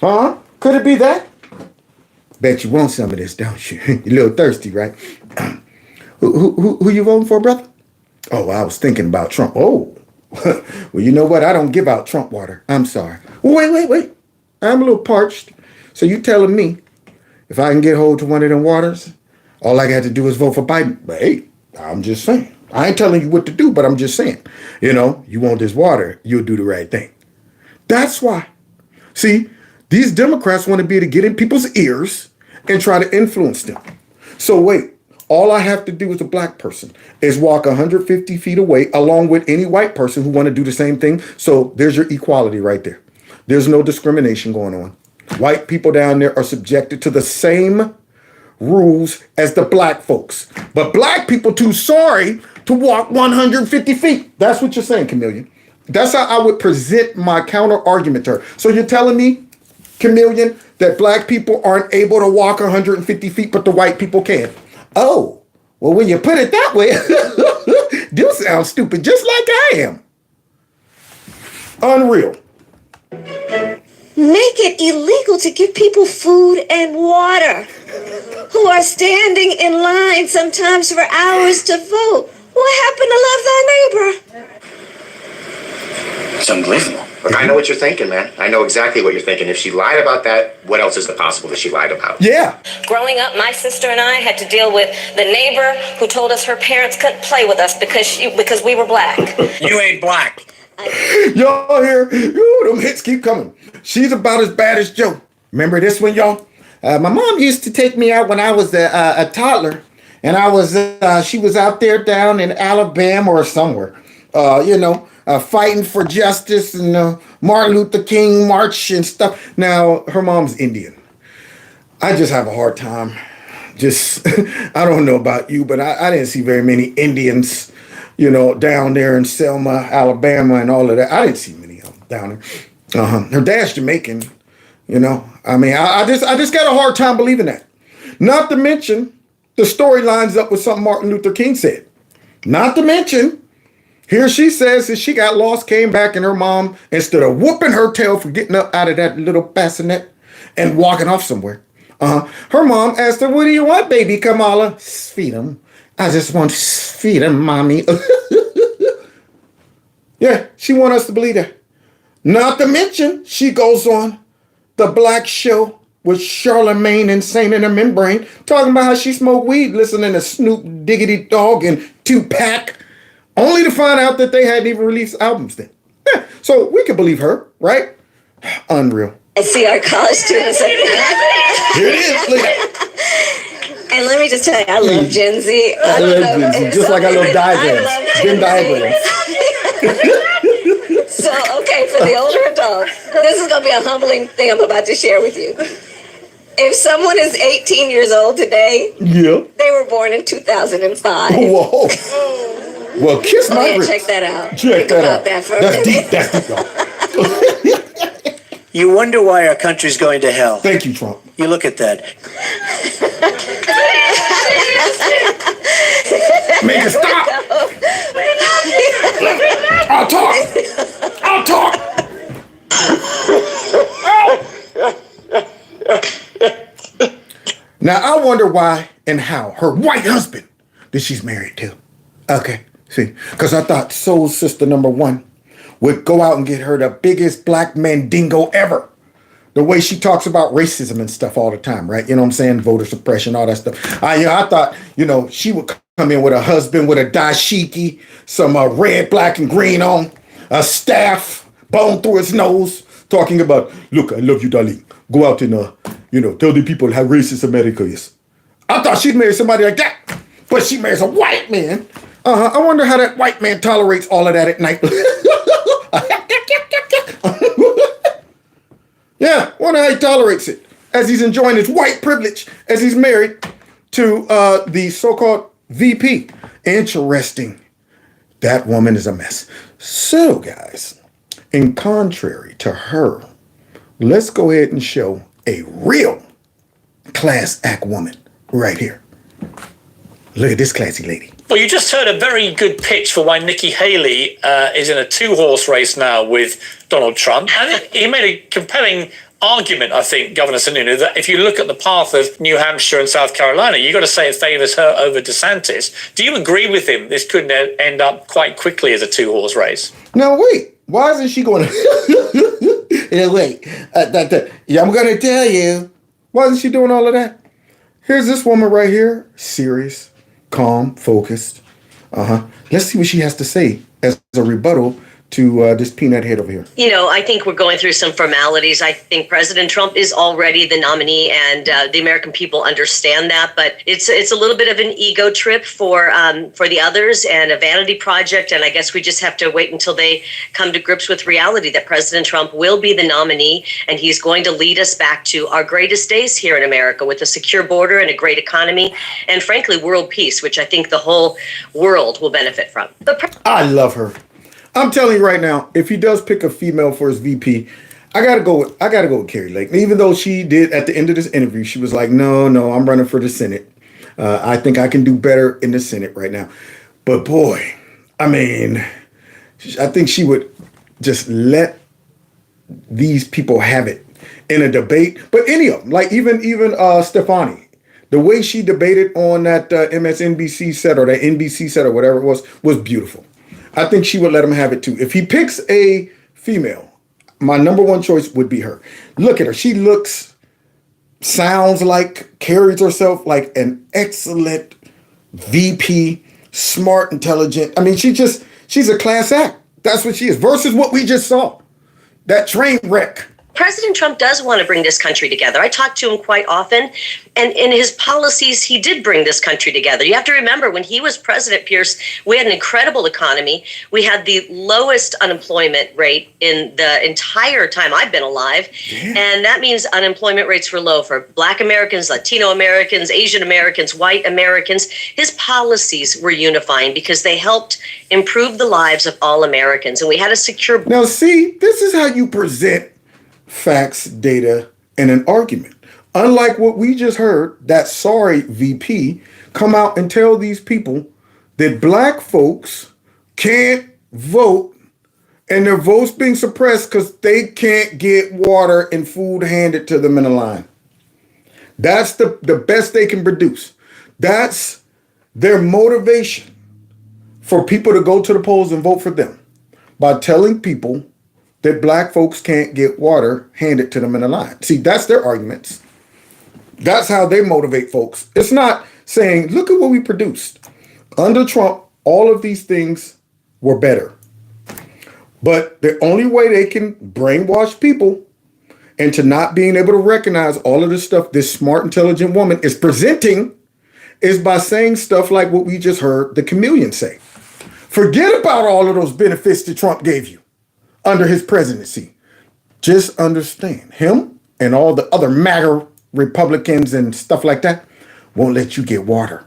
Huh? Could it be that? Bet you want some of this, don't you? You're a little thirsty, right? Who you voting for, brother? Oh, I was thinking about Trump. Oh, well, you know what? I don't give out Trump water. I'm sorry. Wait. I'm a little parched. So you telling me if I can get hold to one of them waters, all I got to do is vote for Biden? But hey, I'm just saying. I ain't telling you what to do, but I'm just saying. You know, you want this water, you'll do the right thing. That's why. See, these Democrats want to be able to get in people's ears and try to influence them. So wait, all I have to do as a black person is walk 150 feet away along with any white person who want to do the same thing. So there's your equality right there. There's no discrimination going on. White people down there are subjected to the same rules as the black folks. But black people too sorry to walk 150 feet. That's what you're saying, Chameleon. That's how I would present my counter argument to her. So you're telling me, Chameleon, that black people aren't able to walk 150 feet, but the white people can? Oh, well, when you put it that way, you sound stupid, just like I am. Unreal. Make it illegal to give people food and water who are standing in line sometimes for hours to vote. What happened to love thy neighbor? It's unbelievable. Look, I know what you're thinking, man. I know exactly what you're thinking. If she lied about that, what else is it possible that she lied about? Yeah. Growing up, my sister and I had to deal with the neighbor who told us her parents couldn't play with us because we were black. You ain't black. Y'all hear? Ooh, them hits keep coming. She's about as bad as Joe. Remember this one, y'all? My mom used to take me out when I was a toddler, and she was out there down in Alabama or somewhere, fighting for justice and Martin Luther King march and stuff. Now, her mom's Indian. I just have a hard time. I don't know about you, but I didn't see very many Indians, down there in Selma, Alabama and all of that. I didn't see many of them down there. Her dad's Jamaican, I just got a hard time believing that. Not to mention, the story lines up with something Martin Luther King said. Not to mention, here she says that she got lost, came back, and her mom, instead of whooping her tail for getting up out of that little bassinet and walking off somewhere, her mom asked her, "What do you want, baby Kamala?" "Feed him. I just want to feed him, mommy." Yeah, she want us to believe that. Not to mention, she goes on the Black Show with Charlemagne Insane in her Membrane, talking about how she smoked weed, listening to Snoop Diggity Dogg and Tupac, only to find out that they hadn't even released albums then. Yeah, so we can believe her, right? Unreal. I see our college students. Here it is. Look. And let me just tell you, I love Gen Z. I love Gen Z, just like I love diagrams. Gen diagrams. So, okay, for the older adults, this is going to be a humbling thing I'm about to share with you. If someone is 18 years old today, yeah, they were born in 2005. Whoa. Well, kiss my grits. Check that out. Check that out. That's deep. That's deep, y'all. You wonder why our country's going to hell. Thank you, Trump. You look at that. Make it stop. I'll talk. Now, I wonder why and how her white husband that she's married to. Okay, see, because I thought Soul Sister number 1 would go out and get her the biggest black mandingo ever. The way she talks about racism and stuff all the time, right? You know what I'm saying? Voter suppression, all that stuff. I thought, she would come in with a husband with a dashiki, some red, black, and green on, a staff, bone through his nose, talking about, "Look, I love you, darling. Go out and, tell the people how racist America is." I thought she'd marry somebody like that. but she marries a white man. I wonder how that white man tolerates all of that at night. Yeah, wonder how he tolerates it as he's enjoying his white privilege as he's married to the so-called VP. Interesting. That woman is a mess. So, guys, in contrary to her, let's go ahead and show a real class act woman right here. Look at this classy lady. Well, you just heard a very good pitch for why Nikki Haley is in a two-horse race now with Donald Trump. And he made a compelling argument, I think, Governor Sununu, that if you look at the path of New Hampshire and South Carolina, you've got to say it favors her over DeSantis. Do you agree with him? This could end up quite quickly as a two-horse race. Now, wait. Why isn't she going to... wait. I'm going to tell you. Why isn't she doing all of that? Here's this woman right here. Serious, calm, focused. Let's see what she has to say as a rebuttal to this peanut head over here. You know, I think we're going through some formalities. I think President Trump is already the nominee, and the American people understand that. But it's a little bit of an ego trip for the others and a vanity project. And I guess we just have to wait until they come to grips with reality that President Trump will be the nominee, and he's going to lead us back to our greatest days here in America with a secure border and a great economy, and frankly, world peace, which I think the whole world will benefit from. I love her. I'm telling you right now, if he does pick a female for his VP, I gotta go with Carrie Lake. Even though she did at the end of this interview, she was like, no, I'm running for the Senate. I think I can do better in the Senate right now. But boy, I mean, I think she would just let these people have it in a debate. But any of them, like even Stefani, the way she debated on that MSNBC set or that NBC set or whatever it was beautiful. I think she would let him have it too. If he picks a female, my number one choice would be her. Look at her. She sounds like, carries herself like an excellent VP, smart, intelligent. I mean, she's a class act. That's what she is. Versus what we just saw. That train wreck. President Trump does want to bring this country together. I talk to him quite often, and in his policies, he did bring this country together. You have to remember, when he was president, Pierce, we had an incredible economy. We had the lowest unemployment rate in the entire time I've been alive, and that means unemployment rates were low for Black Americans, Latino Americans, Asian Americans, white Americans. His policies were unifying because they helped improve the lives of all Americans, and we had a secure... Now, see, this is how you present facts, data, and an argument. Unlike what we just heard, that sorry VP come out and tell these people that black folks can't vote and their votes being suppressed because they can't get water and food handed to them in a line. That's the best they can produce. That's their motivation for people to go to the polls and vote for them, by telling people that black folks can't get water handed to them in a line. See, that's their arguments. That's how they motivate folks. It's not saying, look at what we produced. Under Trump, all of these things were better. But the only way they can brainwash people into not being able to recognize all of this stuff this smart, intelligent woman is presenting is by saying stuff like what we just heard the chameleon say. Forget about all of those benefits that Trump gave you under his presidency. Just understand, him and all the other MAGA Republicans and stuff like that won't let you get water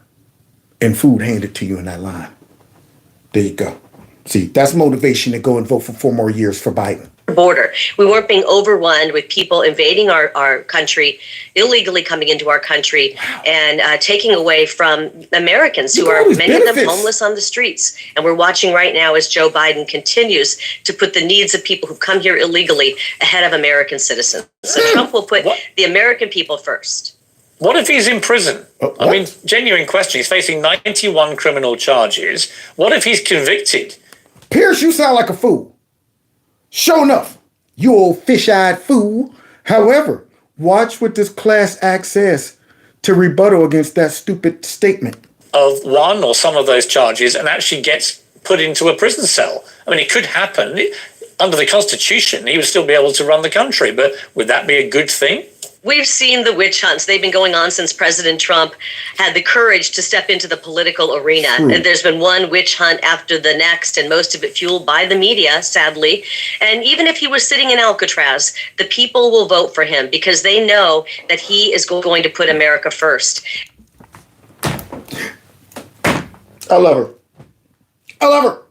and food handed to you in that line. There you go. See, that's motivation to go and vote for 4 more years for Biden. Border. We weren't being overrun with people invading our country, illegally coming into our country, and taking away from Americans who are, many of them, homeless on the streets. And we're watching right now as Joe Biden continues to put the needs of people who come here illegally ahead of American citizens. So Trump will put the American people first. What if he's in prison? I mean, genuine question. He's facing 91 criminal charges. What if he's convicted? Pierce, you sound like a fool. Sure enough, you old fish-eyed fool. However, watch what this class act says to rebuttal against that stupid statement. Of one or some of those charges and actually gets put into a prison cell. I mean, it could happen. Under the Constitution, he would still be able to run the country, but would that be a good thing? We've seen the witch hunts. They've been going on since President Trump had the courage to step into the political arena. And there's been one witch hunt after the next, and most of it fueled by the media, sadly. And even if he was sitting in Alcatraz, the people will vote for him because they know that he is going to put America first. I love her. I love her.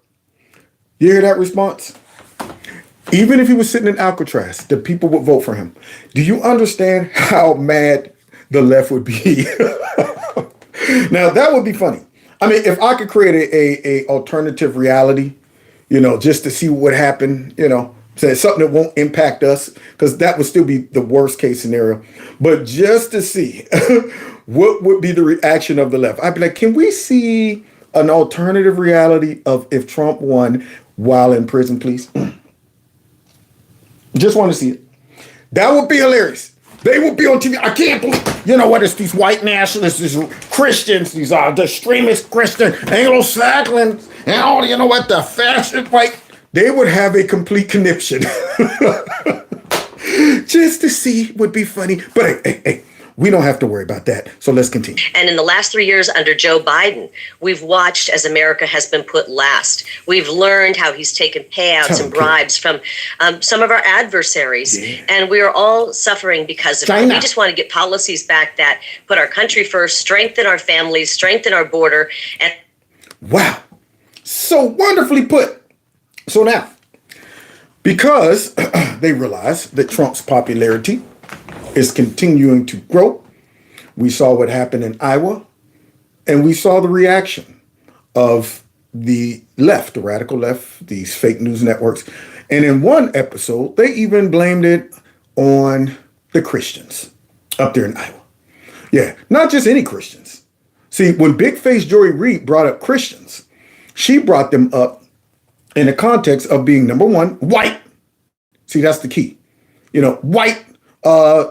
You hear that response? Even if he was sitting in Alcatraz, the people would vote for him. Do you understand how mad the left would be? Now, that would be funny. I mean, if I could create a alternative reality, just to see what would happen, say something that won't impact us, because that would still be the worst case scenario. But just to see what would be the reaction of the left, I'd be like, can we see an alternative reality of if Trump won while in prison, please? Just want to see it. That would be hilarious. They would be on TV. I can't believe, it's these white nationalists, these Christians, these the extremist Christian, Anglo-Saxons, and all, the fascist white. They would have a complete conniption. Just to see would be funny. But hey, we don't have to worry about that. So let's continue. And in the last 3 years under Joe Biden, we've watched as America has been put last. We've learned how he's taken payouts and bribes from some of our adversaries. Yeah. And we are all suffering because of it. We just want to get policies back that put our country first, strengthen our families, strengthen our border. And wow. So wonderfully put. So now, because they realize that Trump's popularity is continuing to grow. We saw what happened in Iowa, and we saw the reaction of the left, the radical left, these fake news networks. And in one episode, they even blamed it on the Christians up there in Iowa. Yeah, not just any Christians. See, when Big Face Joy Reid brought up Christians, she brought them up in the context of being, number one, white. See, that's the key. White,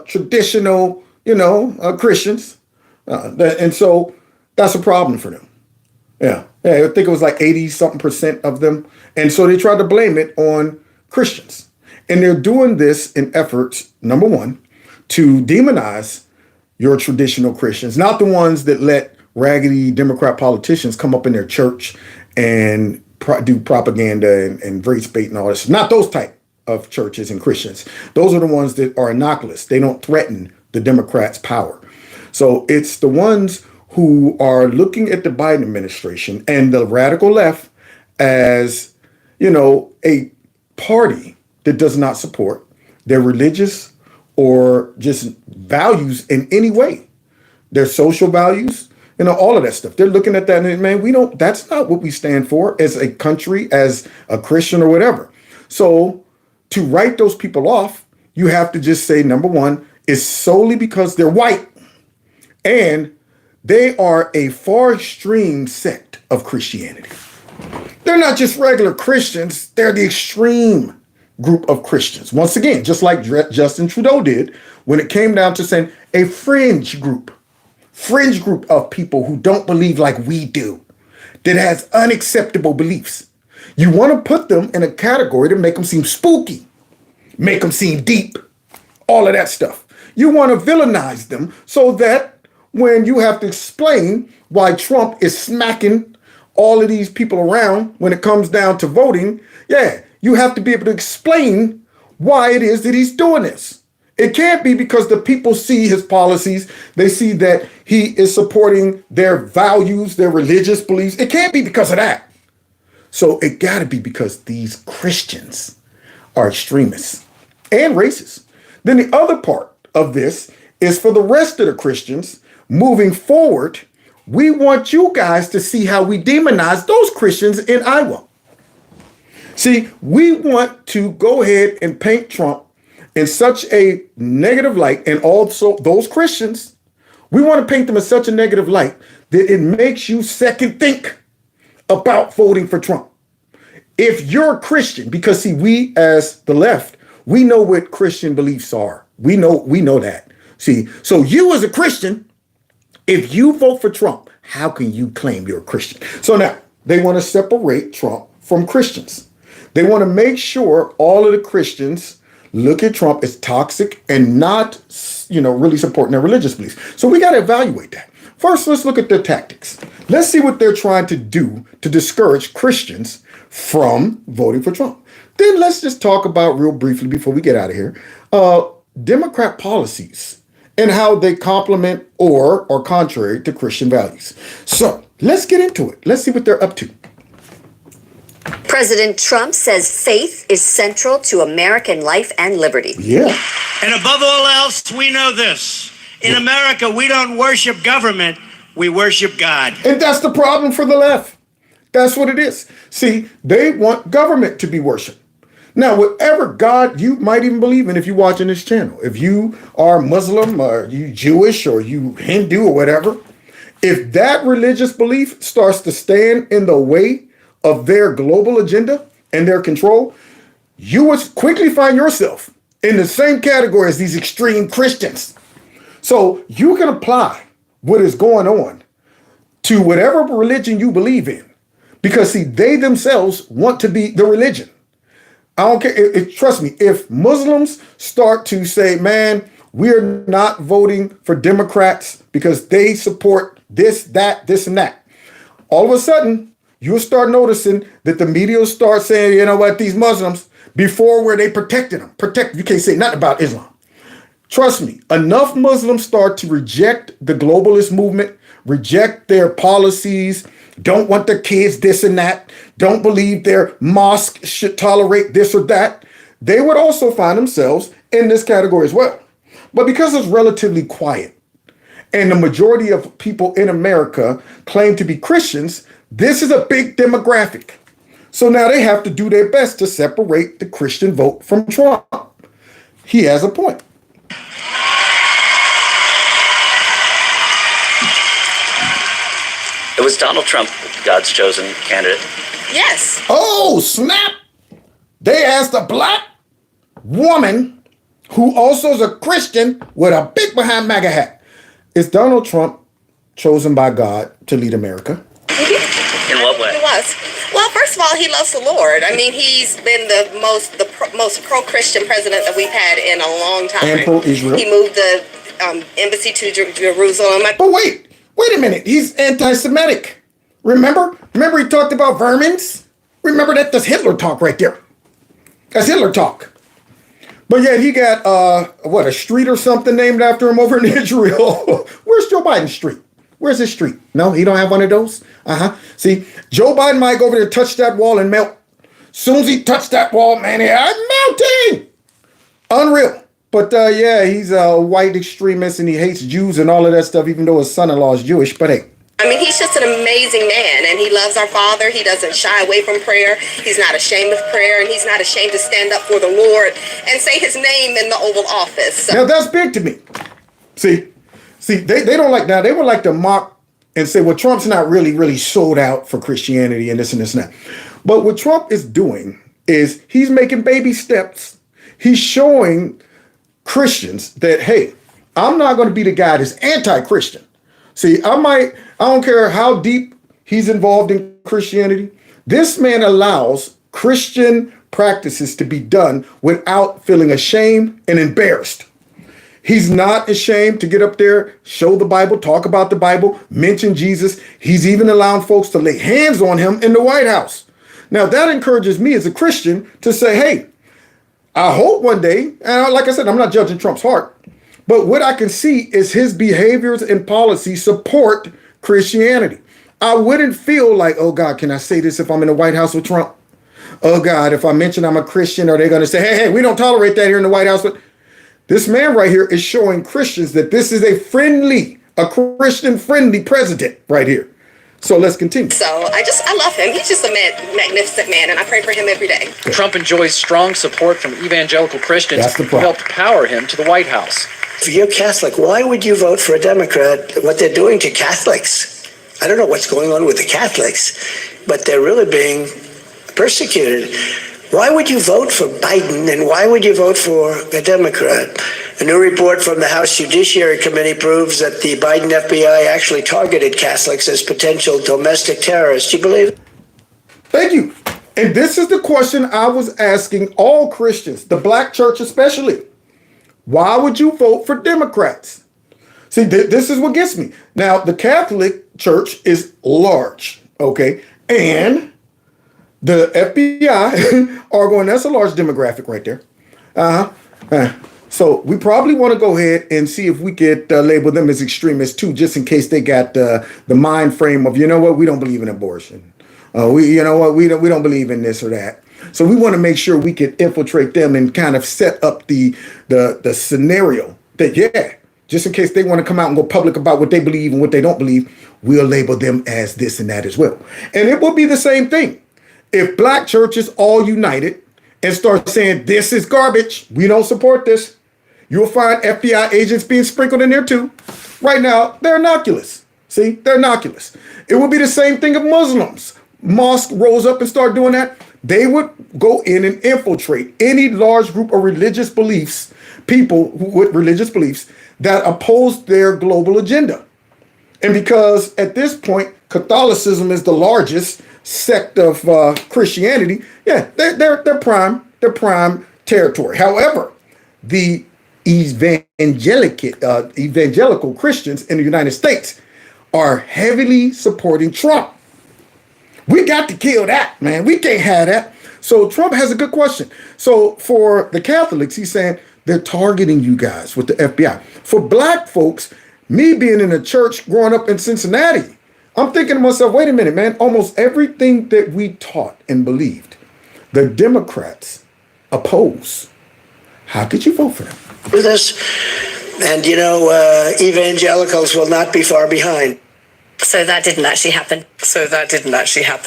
traditional, Christians. And so that's a problem for them. Yeah. I think it was like 80-something% of them. And so they tried to blame it on Christians. And they're doing this in efforts, number one, to demonize your traditional Christians, not the ones that let raggedy Democrat politicians come up in their church and do propaganda and race bait and all this. Not those type of churches and Christians. Those are the ones that are innocuous. They don't threaten the Democrats' power. So it's the ones who are looking at the Biden administration and the radical left as, a party that does not support their religious or just values in any way. Their social values, all of that stuff. They're looking at that and, man, that's not what we stand for as a country, as a Christian or whatever. So to write those people off, you have to just say, number one, it's solely because they're white and they are a far extreme sect of Christianity. They're not just regular Christians, they're the extreme group of Christians. Once again, just like Justin Trudeau did when it came down to saying a fringe group of people who don't believe like we do, that has unacceptable beliefs. You want to put them in a category to make them seem spooky, make them seem deep, all of that stuff. You want to villainize them so that when you have to explain why Trump is smacking all of these people around when it comes down to voting, you have to be able to explain why it is that he's doing this. It can't be because the people see his policies, they see that he is supporting their values, their religious beliefs. It can't be because of that. So it got to be because these Christians are extremists and racist. Then the other part of this is for the rest of the Christians moving forward. We want you guys to see how we demonize those Christians in Iowa. See, we want to go ahead and paint Trump in such a negative light, and also those Christians, we want to paint them in such a negative light that it makes you second think about voting for Trump. If you're a Christian, because see, we as the left, we know what Christian beliefs are. We know that. See, so you as a Christian, if you vote for Trump, how can you claim you're a Christian? So now they want to separate Trump from Christians. They want to make sure all of the Christians look at Trump as toxic and not really supporting their religious beliefs. So we got to evaluate that. First, let's look at their tactics. Let's see what they're trying to do to discourage Christians from voting for Trump. Then let's just talk about real briefly before we get out of here, Democrat policies and how they complement or are contrary to Christian values. So let's get into it. Let's see what they're up to. President Trump says faith is central to American life and liberty. Yeah. And above all else, we know this. In America, we don't worship government, we worship God. And that's the problem for the left. That's what it is. See, they want government to be worshipped. Now, whatever God you might even believe in if you're watching this channel, if you are Muslim or you Jewish or you Hindu or whatever, if that religious belief starts to stand in the way of their global agenda and their control, you will quickly find yourself in the same category as these extreme Christians. So you can apply what is going on to whatever religion you believe in, because see, they themselves want to be the religion. I don't care. Trust me, if Muslims start to say, man, we're not voting for Democrats because they support this, that, this, and that, all of a sudden, you'll start noticing that the media will start saying, you know what, these Muslims, before where they protected them. You can't say nothing about Islam. Trust me, enough Muslims start to reject the globalist movement, reject their policies, don't want their kids this and that, don't believe their mosque should tolerate this or that, they would also find themselves in this category as well. But because it's relatively quiet and the majority of people in America claim to be Christians, this is a big demographic. So now they have to do their best to separate the Christian vote from Trump. He has a point. It was Donald Trump, God's chosen candidate. Yes. Oh, snap. They asked a black woman who also is a Christian with a big behind MAGA hat. Is Donald Trump chosen by God to lead America? In what way? He was. Well, first of all, he loves the Lord. I mean, he's been the most pro-Christian president that we've had in a long time. And pro-Israel. He moved the embassy to Jerusalem. But wait a minute. He's anti-Semitic. Remember he talked about vermins? Remember that's Hitler talk right there. That's Hitler talk. But yet he got, a street or something named after him over in Israel. Where's Joe Biden's street? Where's his street? No, he don't have one of those? See, Joe Biden might go over there, touch that wall and melt. Soon as he touched that wall, man, melting. Unreal. But he's a white extremist and he hates Jews and all of that stuff, even though his son-in-law is Jewish. But hey. I mean, he's just an amazing man, and he loves our Father. He doesn't shy away from prayer. He's not ashamed of prayer, and he's not ashamed to stand up for the Lord and say his name in the Oval Office. So. Now, that's big to me. See, they don't like that. They would like to mock and say, well, Trump's not really sold out for Christianity and this and that. But what Trump is doing is he's making baby steps. He's showing Christians that, hey, I'm not going to be the guy that's anti-Christian. See, I don't care how deep he's involved in Christianity. This man allows Christian practices to be done without feeling ashamed and embarrassed. He's not ashamed to get up there, show the Bible, talk about the Bible, mention Jesus. He's even allowing folks to lay hands on him in the White House. Now, that encourages me as a Christian to say, hey, I hope one day, and like I said, I'm not judging Trump's heart, but what I can see is his behaviors and policies support Christianity. I wouldn't feel like, oh God, can I say this if I'm in the White House with Trump? Oh God, if I mention I'm a Christian, are they going to say, hey, we don't tolerate that here in the White House? But this man right here is showing Christians that this is a Christian-friendly president right here. So let's continue. So I love him. He's just a magnificent man, and I pray for him every day. Trump enjoys strong support from evangelical Christians who helped power him to the White House. If you're Catholic, why would you vote for a Democrat? What they're doing to Catholics, I don't know what's going on with the Catholics, but they're really being persecuted. Why would you vote for Biden, and why would you vote for a Democrat? A new report from the House Judiciary Committee proves that the Biden FBI actually targeted Catholics as potential domestic terrorists. Do you believe it? Thank you. And this is the question I was asking all Christians, the black church especially. Why would you vote for Democrats? See, this is what gets me. Now, the Catholic Church is large, okay? And the FBI are going, that's a large demographic right there. So we probably want to go ahead and see if we could label them as extremists too, just in case they got the mind frame of, you know what, we don't believe in abortion. We don't believe in this or that. So we want to make sure we can infiltrate them and kind of set up the scenario that, yeah, just in case they want to come out and go public about what they believe and what they don't believe, we'll label them as this and that as well. And it will be the same thing. If black churches all united and start saying, this is garbage, we don't support this, you'll find FBI agents being sprinkled in there too. Right now, they're innocuous. See, they're innocuous. It would be the same thing if Muslims, mosque rose up and start doing that. They would go in and infiltrate any large group of religious beliefs, people with religious beliefs that oppose their global agenda. And because at this point, Catholicism is the largest sect of Christianity, yeah, they're prime territory. However, the evangelical Christians in the United States are heavily supporting Trump. We got to kill that, man. We can't have that. So Trump has a good question. So for the Catholics, he's saying they're targeting you guys with the FBI. For black folks, me being in a church growing up in Cincinnati, I'm thinking to myself, wait a minute, man, almost everything that we taught and believed, the Democrats oppose. How could you vote for them? With us, and evangelicals will not be far behind. So that didn't actually happen.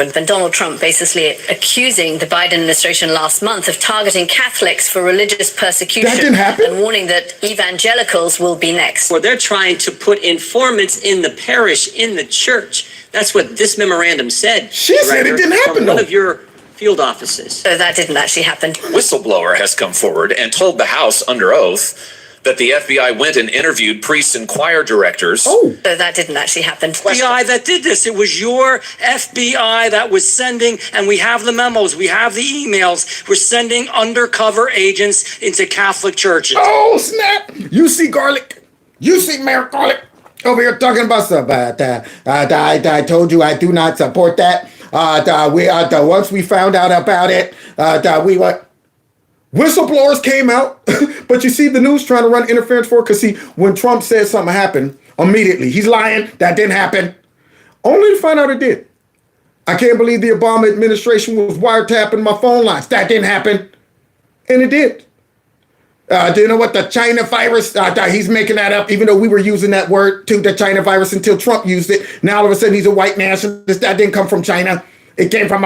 Then Donald Trump basically accusing the Biden administration last month of targeting Catholics for religious persecution. That didn't happen. And warning that evangelicals will be next. Well, they're trying to put informants in the parish, in the church. That's what this memorandum said. She said it didn't happen, One though. of your field offices. So that didn't actually happen. Whistleblower has come forward and told the House under oath that the FBI went and interviewed priests and choir directors. So that didn't actually happen. FBI that did this. It was your FBI that was sending, and we have the memos, we have the emails. We're sending undercover agents into Catholic churches. Oh, snap. You see Garlic. You see Mayor Garlic over here talking about stuff. I told you I do not support that. Once we found out about it, whistleblowers came out, but you see the news trying to run interference for it, because see, when Trump says something happened, immediately, he's lying, that didn't happen, only to find out it did. I can't believe the Obama administration was wiretapping my phone lines, that didn't happen, and it did. Do you know what, the China virus, he's making that up, even though we were using that word too, the China virus, until Trump used it. Now all of a sudden he's a white nationalist, that didn't come from China, it came from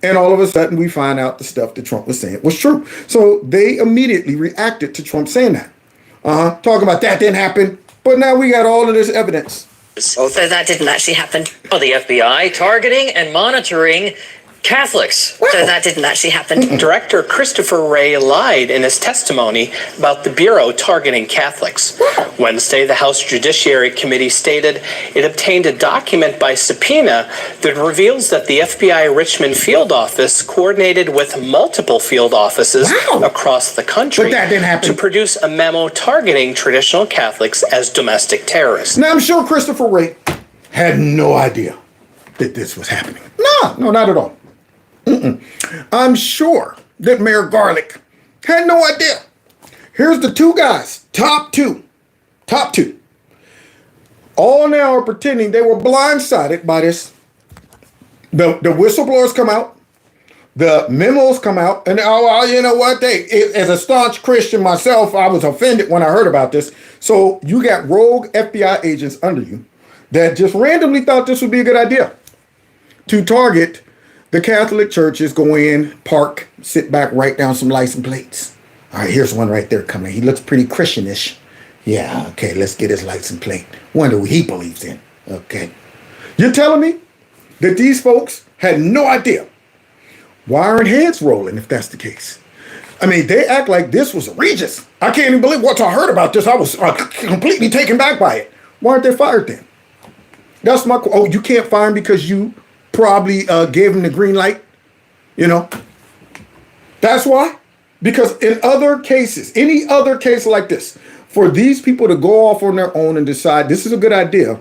and all of a sudden we find out the stuff that Trump was saying was true. So they immediately reacted to Trump saying that. Talking about that didn't happen, but now we got all of this evidence. So that didn't actually happen. The FBI targeting and monitoring Catholics. So that didn't actually happen. Director Christopher Wray lied in his testimony about the Bureau targeting Catholics. Wednesday, the House Judiciary Committee stated it obtained a document by subpoena that reveals that the FBI Richmond field office coordinated with multiple field offices across the country But that didn't happen. to produce a memo targeting traditional Catholics as domestic terrorists. Now I'm sure Christopher Wray had no idea that this was happening. No, not at all. I'm sure that Mayor Garlic had no idea. Here's the two guys, top two. All now are pretending they were blindsided by this. The whistleblowers come out, the memos come out, and you know what? As a staunch Christian myself, I was offended when I heard about this. So you got rogue FBI agents under you that just randomly thought this would be a good idea to target the Catholic churches, go in, park, sit back, write down some license plates. All right, here's one right there coming. He looks pretty Christianish. Yeah, okay, let's get his license plate. Wonder what he believes in. Okay. You're telling me that these folks had no idea? Why aren't heads rolling if that's the case? I mean, they act like this was egregious. I can't even believe once I heard about this, I was completely taken back by it. Why aren't they fired then? That's my, you can't fire them because you probably gave him the green light, That's why. Because in other cases, any other case like this, for these people to go off on their own and decide this is a good idea,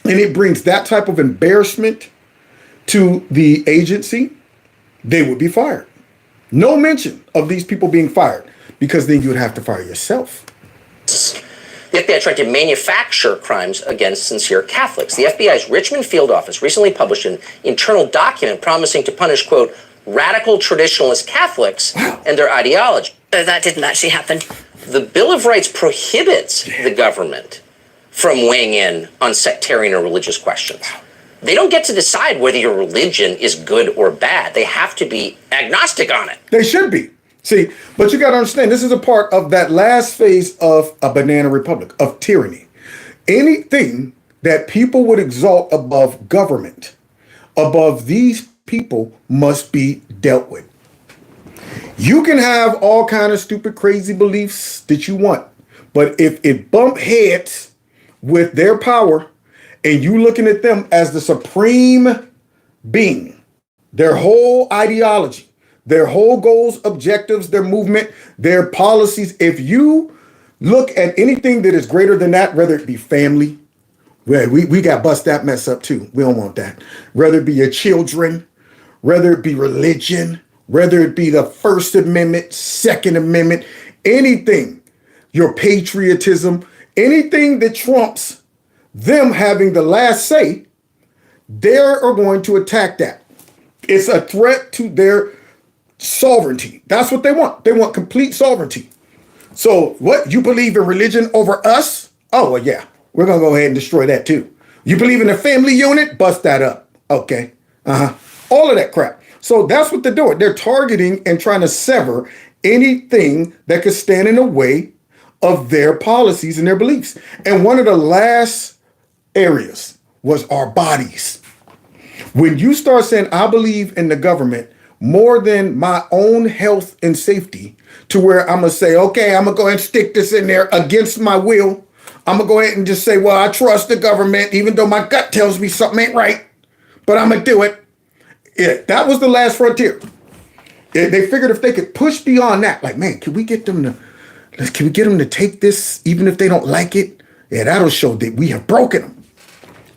and it brings that type of embarrassment to the agency, they would be fired. No mention of these people being fired, because then you would have to fire yourself. The FBI tried to manufacture crimes against sincere Catholics. The FBI's Richmond field office recently published an internal document promising to punish, quote, radical traditionalist Catholics and their ideology. So that didn't actually happen. The Bill of Rights prohibits the government from weighing in on sectarian or religious questions. They don't get to decide whether your religion is good or bad. They have to be agnostic on it. They should be. See, but you got to understand, this is a part of that last phase of a banana republic, of tyranny. Anything that people would exalt above government, above these people, must be dealt with. You can have all kind of stupid, crazy beliefs that you want, but if it bump heads with their power and you looking at them as the supreme being, their whole ideology, their whole goals, objectives, their movement, their policies, if you look at anything that is greater than that, whether it be family, well, we got bust that mess up too. We don't want that. Whether it be your children, whether it be religion, whether it be the First Amendment, Second Amendment, anything, your patriotism, anything that trumps them having the last say, they are going to attack that. It's a threat to their sovereignty. That's what they want. They want complete sovereignty. So what, you believe in religion over us? Oh, well, yeah, we're going to go ahead and destroy that too. You believe in a family unit? Bust that up. Okay. All of that crap. So that's what they're doing. They're targeting and trying to sever anything that could stand in the way of their policies and their beliefs. And one of the last areas was our bodies. When you start saying, I believe in the government more than my own health and safety, to where I'm going to say, okay, I'm going to go ahead and stick this in there against my will. I'm going to go ahead and just say, well, I trust the government, even though my gut tells me something ain't right, but I'm going to do it. Yeah, that was the last frontier. They figured if they could push beyond that, like, man, can we get them to take this even if they don't like it? Yeah, that'll show that we have broken them.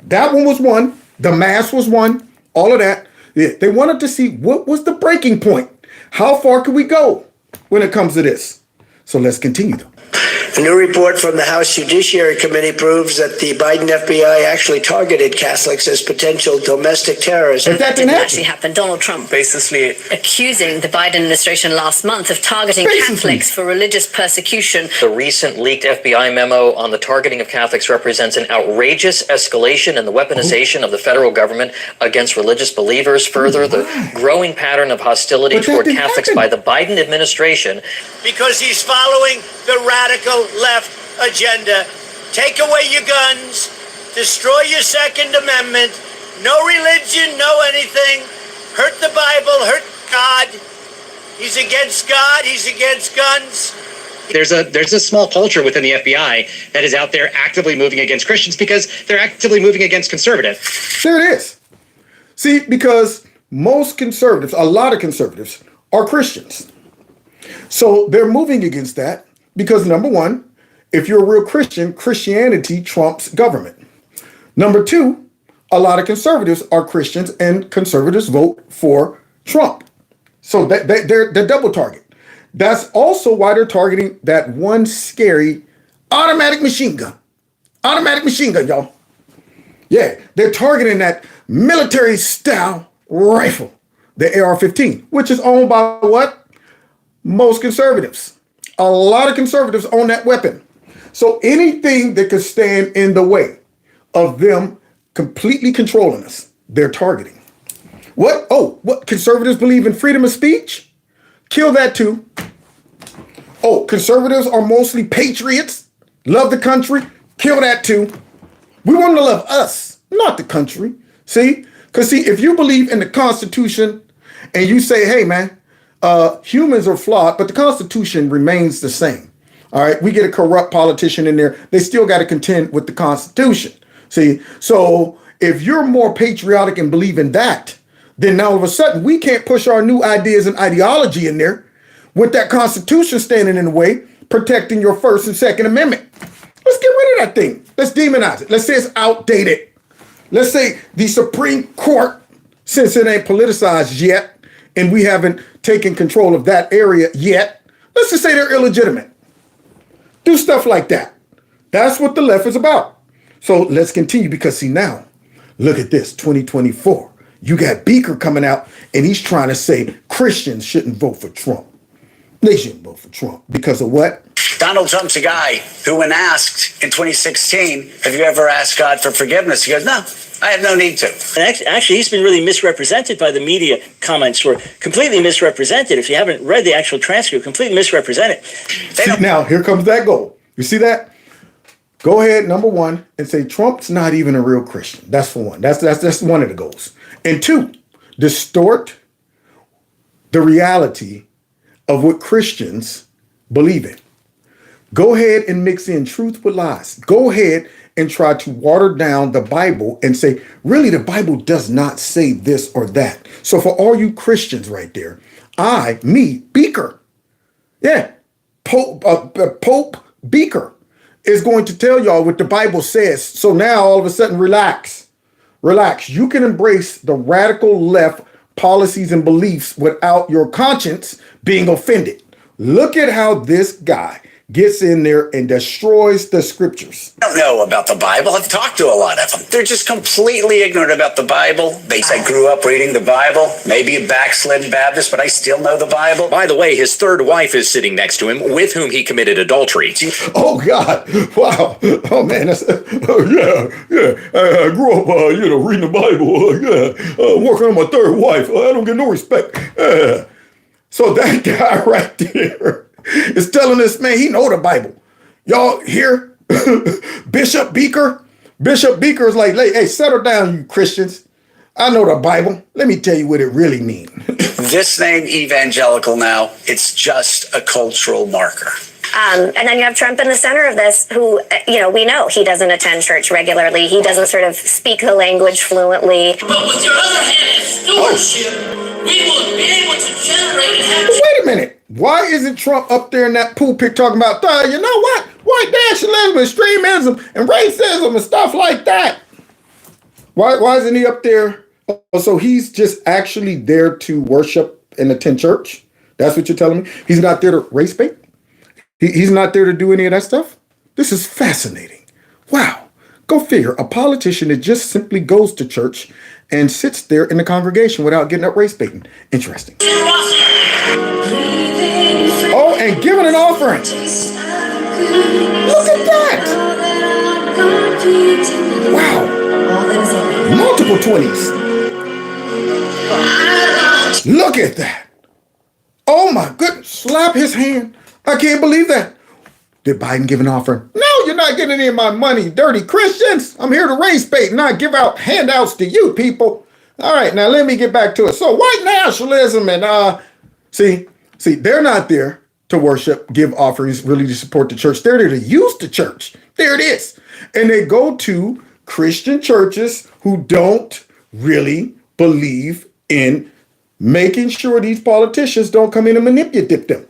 That one was one. The mask was one. All of that. Yeah, they wanted to see what was the breaking point. How far can we go when it comes to this? So let's continue though. A new report from the House Judiciary Committee proves that the Biden FBI actually targeted Catholics as potential domestic terrorists. That didn't actually happen. Donald Trump basically accusing the Biden administration last month of targeting Catholics for religious persecution. The recent leaked FBI memo on the targeting of Catholics represents an outrageous escalation in the weaponization of the federal government against religious believers. Further, the growing pattern of hostility toward Catholics by the Biden administration. Because he's following the radical left agenda. Take away your guns, destroy your Second Amendment, no religion, no anything, hurt the Bible, hurt God. He's against God, he's against guns. There's a small culture within the FBI that is out there actively moving against Christians because they're actively moving against conservatives. There it is. See, because most conservatives, a lot of conservatives, are Christians. So they're moving against that because, number one, if you're a real Christian, Christianity trumps government. Number two, a lot of conservatives are Christians and conservatives vote for Trump. So they're double target. That's also why they're targeting that one scary automatic machine gun. Automatic machine gun, y'all. Yeah, they're targeting that military style rifle, the AR-15, which is owned by what? Most conservatives. A lot of conservatives own that weapon. So anything that could stand in the way of them completely controlling us, they're targeting. What? Oh, what? Conservatives believe in freedom of speech? Kill that too. Oh, conservatives are mostly patriots, love the country? Kill that too. We want to love us, not the country. See? Because see, if you believe in the Constitution and you say, hey man, humans are flawed, but the Constitution remains the same. All right, we get a corrupt politician in there. They still got to contend with the Constitution. See, so if you're more patriotic and believe in that, then now all of a sudden we can't push our new ideas and ideology in there. with that Constitution standing in the way, protecting your First and Second Amendment. Let's get rid of that thing. Let's demonize it. Let's say it's outdated. Let's say the Supreme Court, since it ain't politicized yet, and we haven't taken control of that area yet, let's just say they're illegitimate. Do stuff like that. That's what the left is about. So let's continue, because see now, look at this, 2024. You got Beaker coming out and he's trying to say Christians shouldn't vote for Trump. They shouldn't vote for Trump because of what? Donald Trump's a guy who, when asked in 2016, have you ever asked God for forgiveness? He goes, no, I have no need to. And actually, he's been really misrepresented by the media. Comments were completely misrepresented. If you haven't read the actual transcript, completely misrepresented. See, now, here comes that goal. You see that? Go ahead, number one, and say Trump's not even a real Christian. That's for one. That's one of the goals. And two, distort the reality of what Christians believe in. Go ahead and mix in truth with lies. Go ahead and try to water down the Bible and say, really, the Bible does not say this or that. So for all you Christians right there, Beaker, Pope Beaker is going to tell y'all what the Bible says. So now all of a sudden, relax. You can embrace the radical left policies and beliefs without your conscience being offended. Look at how this guy gets in there and destroys the scriptures. I don't know about the Bible. I've talked to a lot of them. They're just completely ignorant about the Bible. They say, I grew up reading the Bible, maybe a backslidden Baptist, but I still know the Bible. By the way, his third wife is sitting next to him, with whom he committed adultery. Oh, God. Wow. Oh, man. I grew up, reading the Bible. Working on my third wife. I don't get no respect. So that guy right there is telling this man he know the Bible. Y'all hear Bishop Beaker? Bishop Beaker is like, hey, settle down, you Christians. I know the Bible. Let me tell you what it really means. This name, evangelical, now, it's just a cultural marker. And then you have Trump in the center of this, who, we know he doesn't attend church regularly. He doesn't sort of speak the language fluently. But with your other hand in stewardship, we will be able to generate and have... Wait a minute. Why isn't Trump up there in that pulpit talking about, you know what? White nationalism, extremism, and racism and stuff like that? Why isn't he up there? So he's just actually there to worship and attend church? That's what you're telling me? He's not there to race bait? He's not there to do any of that stuff? This is fascinating. Wow. Go figure. A politician that just simply goes to church and sits there in the congregation without getting up race baiting. Interesting. Oh, and giving an offering. Look at that. Wow. Multiple 20s. Look at that. Oh my goodness. Slap his hand. I can't believe that. Did Biden give an offering? No, you're not getting any of my money, dirty Christians. I'm here to race bait, not give out handouts to you people. All right, now let me get back to it. So white nationalism and see, they're not there to worship, give offerings, really to support the church. They're there to use the church. There it is. And they go to Christian churches who don't really believe in making sure these politicians don't come in and manipulate them.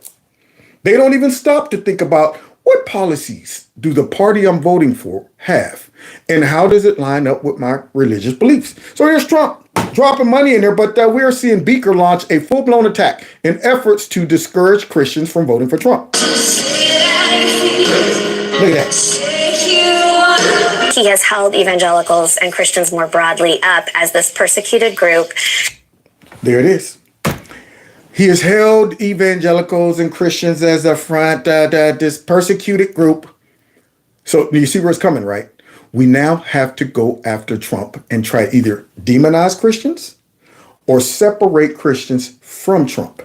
They don't even stop to think about what policies do the party I'm voting for have, and how does it line up with my religious beliefs? So here's Trump dropping money in there, but we're seeing Beaker launch a full-blown attack in efforts to discourage Christians from voting for Trump. Look at that. He has held evangelicals and Christians more broadly up as this persecuted group. There it is. He has held evangelicals and Christians as a front, this persecuted group. So you see where it's coming, right? We now have to go after Trump and try to either demonize Christians or separate Christians from Trump.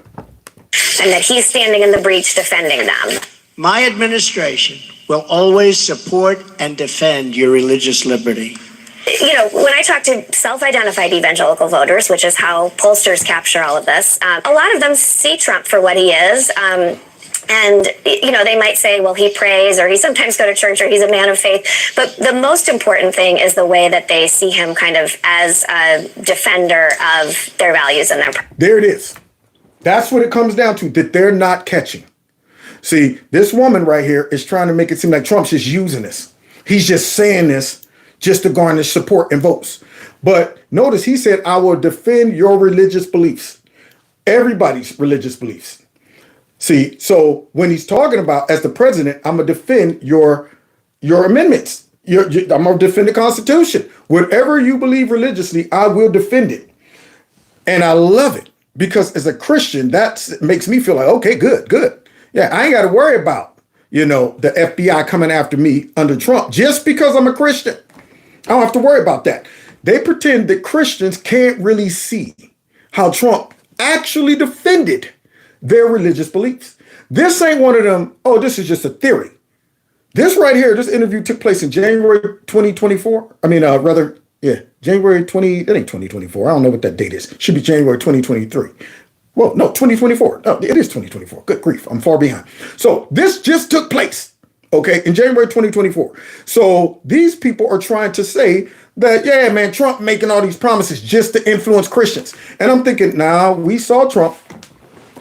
And that he's standing in the breach defending them. My administration will always support and defend your religious liberty. When I talk to self-identified evangelical voters, which is how pollsters capture all of this, a lot of them see Trump for what he is. And they might say, well, he prays, or he sometimes go to church, or he's a man of faith. But the most important thing is the way that they see him kind of as a defender of their values and their... There it is. That's what it comes down to, that they're not catching. See, this woman right here is trying to make it seem like Trump's just using this. He's just saying this just to garner support and votes. But notice he said, I will defend your religious beliefs. Everybody's religious beliefs. See, so when he's talking about, as the president, I'm going to defend your amendments. I'm going to defend the Constitution. Whatever you believe religiously, I will defend it. And I love it, because as a Christian, that makes me feel like, okay, good. Yeah, I ain't got to worry about, the FBI coming after me under Trump just because I'm a Christian. I don't have to worry about that. They pretend that Christians can't really see how Trump actually defended their religious beliefs. This ain't one of them, oh, this is just a theory. This right here, this interview took place in January 2024. January 20, that ain't 2024. I don't know what that date is. Should be January 2023. Well, no, 2024. No, it is 2024. Good grief, I'm far behind. So this just took place, okay, in January 2024. So these people are trying to say that, yeah, man, Trump making all these promises just to influence Christians. And I'm thinking, now, we saw Trump.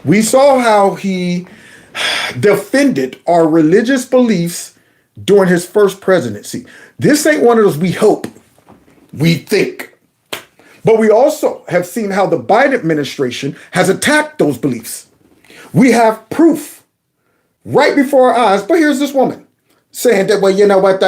We saw how he defended our religious beliefs during his first presidency. This ain't one of those we hope, we think. But we also have seen how the Biden administration has attacked those beliefs. We have proof right before our eyes. But here's this woman saying that, well, you know what,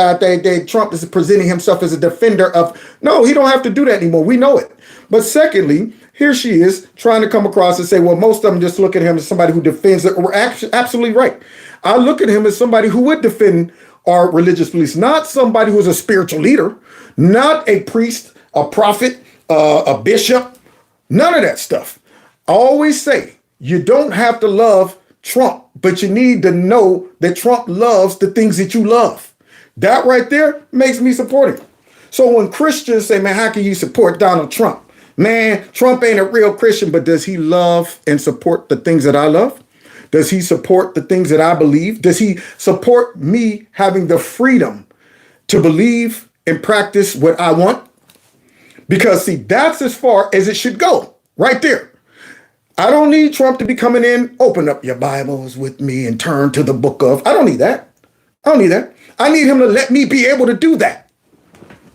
Trump is presenting himself as a defender of, no, he don't have to do that anymore. We know it. But secondly, here she is trying to come across and say, well, most of them just look at him as somebody who defends it. We're absolutely right. I look at him as somebody who would defend our religious beliefs, not somebody who's a spiritual leader, not a priest, a prophet, a bishop, none of that stuff. I always say, you don't have to love Trump, but you need to know that Trump loves the things that you love. That right there makes me support him. So when Christians say, man, how can you support Donald Trump? Man, Trump ain't a real Christian, but does he love and support the things that I love? Does he support the things that I believe? Does he support me having the freedom to believe and practice what I want? Because, see, that's as far as it should go, right there. I don't need Trump to be coming in, open up your Bibles with me and turn to the book of. I don't need that. I need him to let me be able to do that.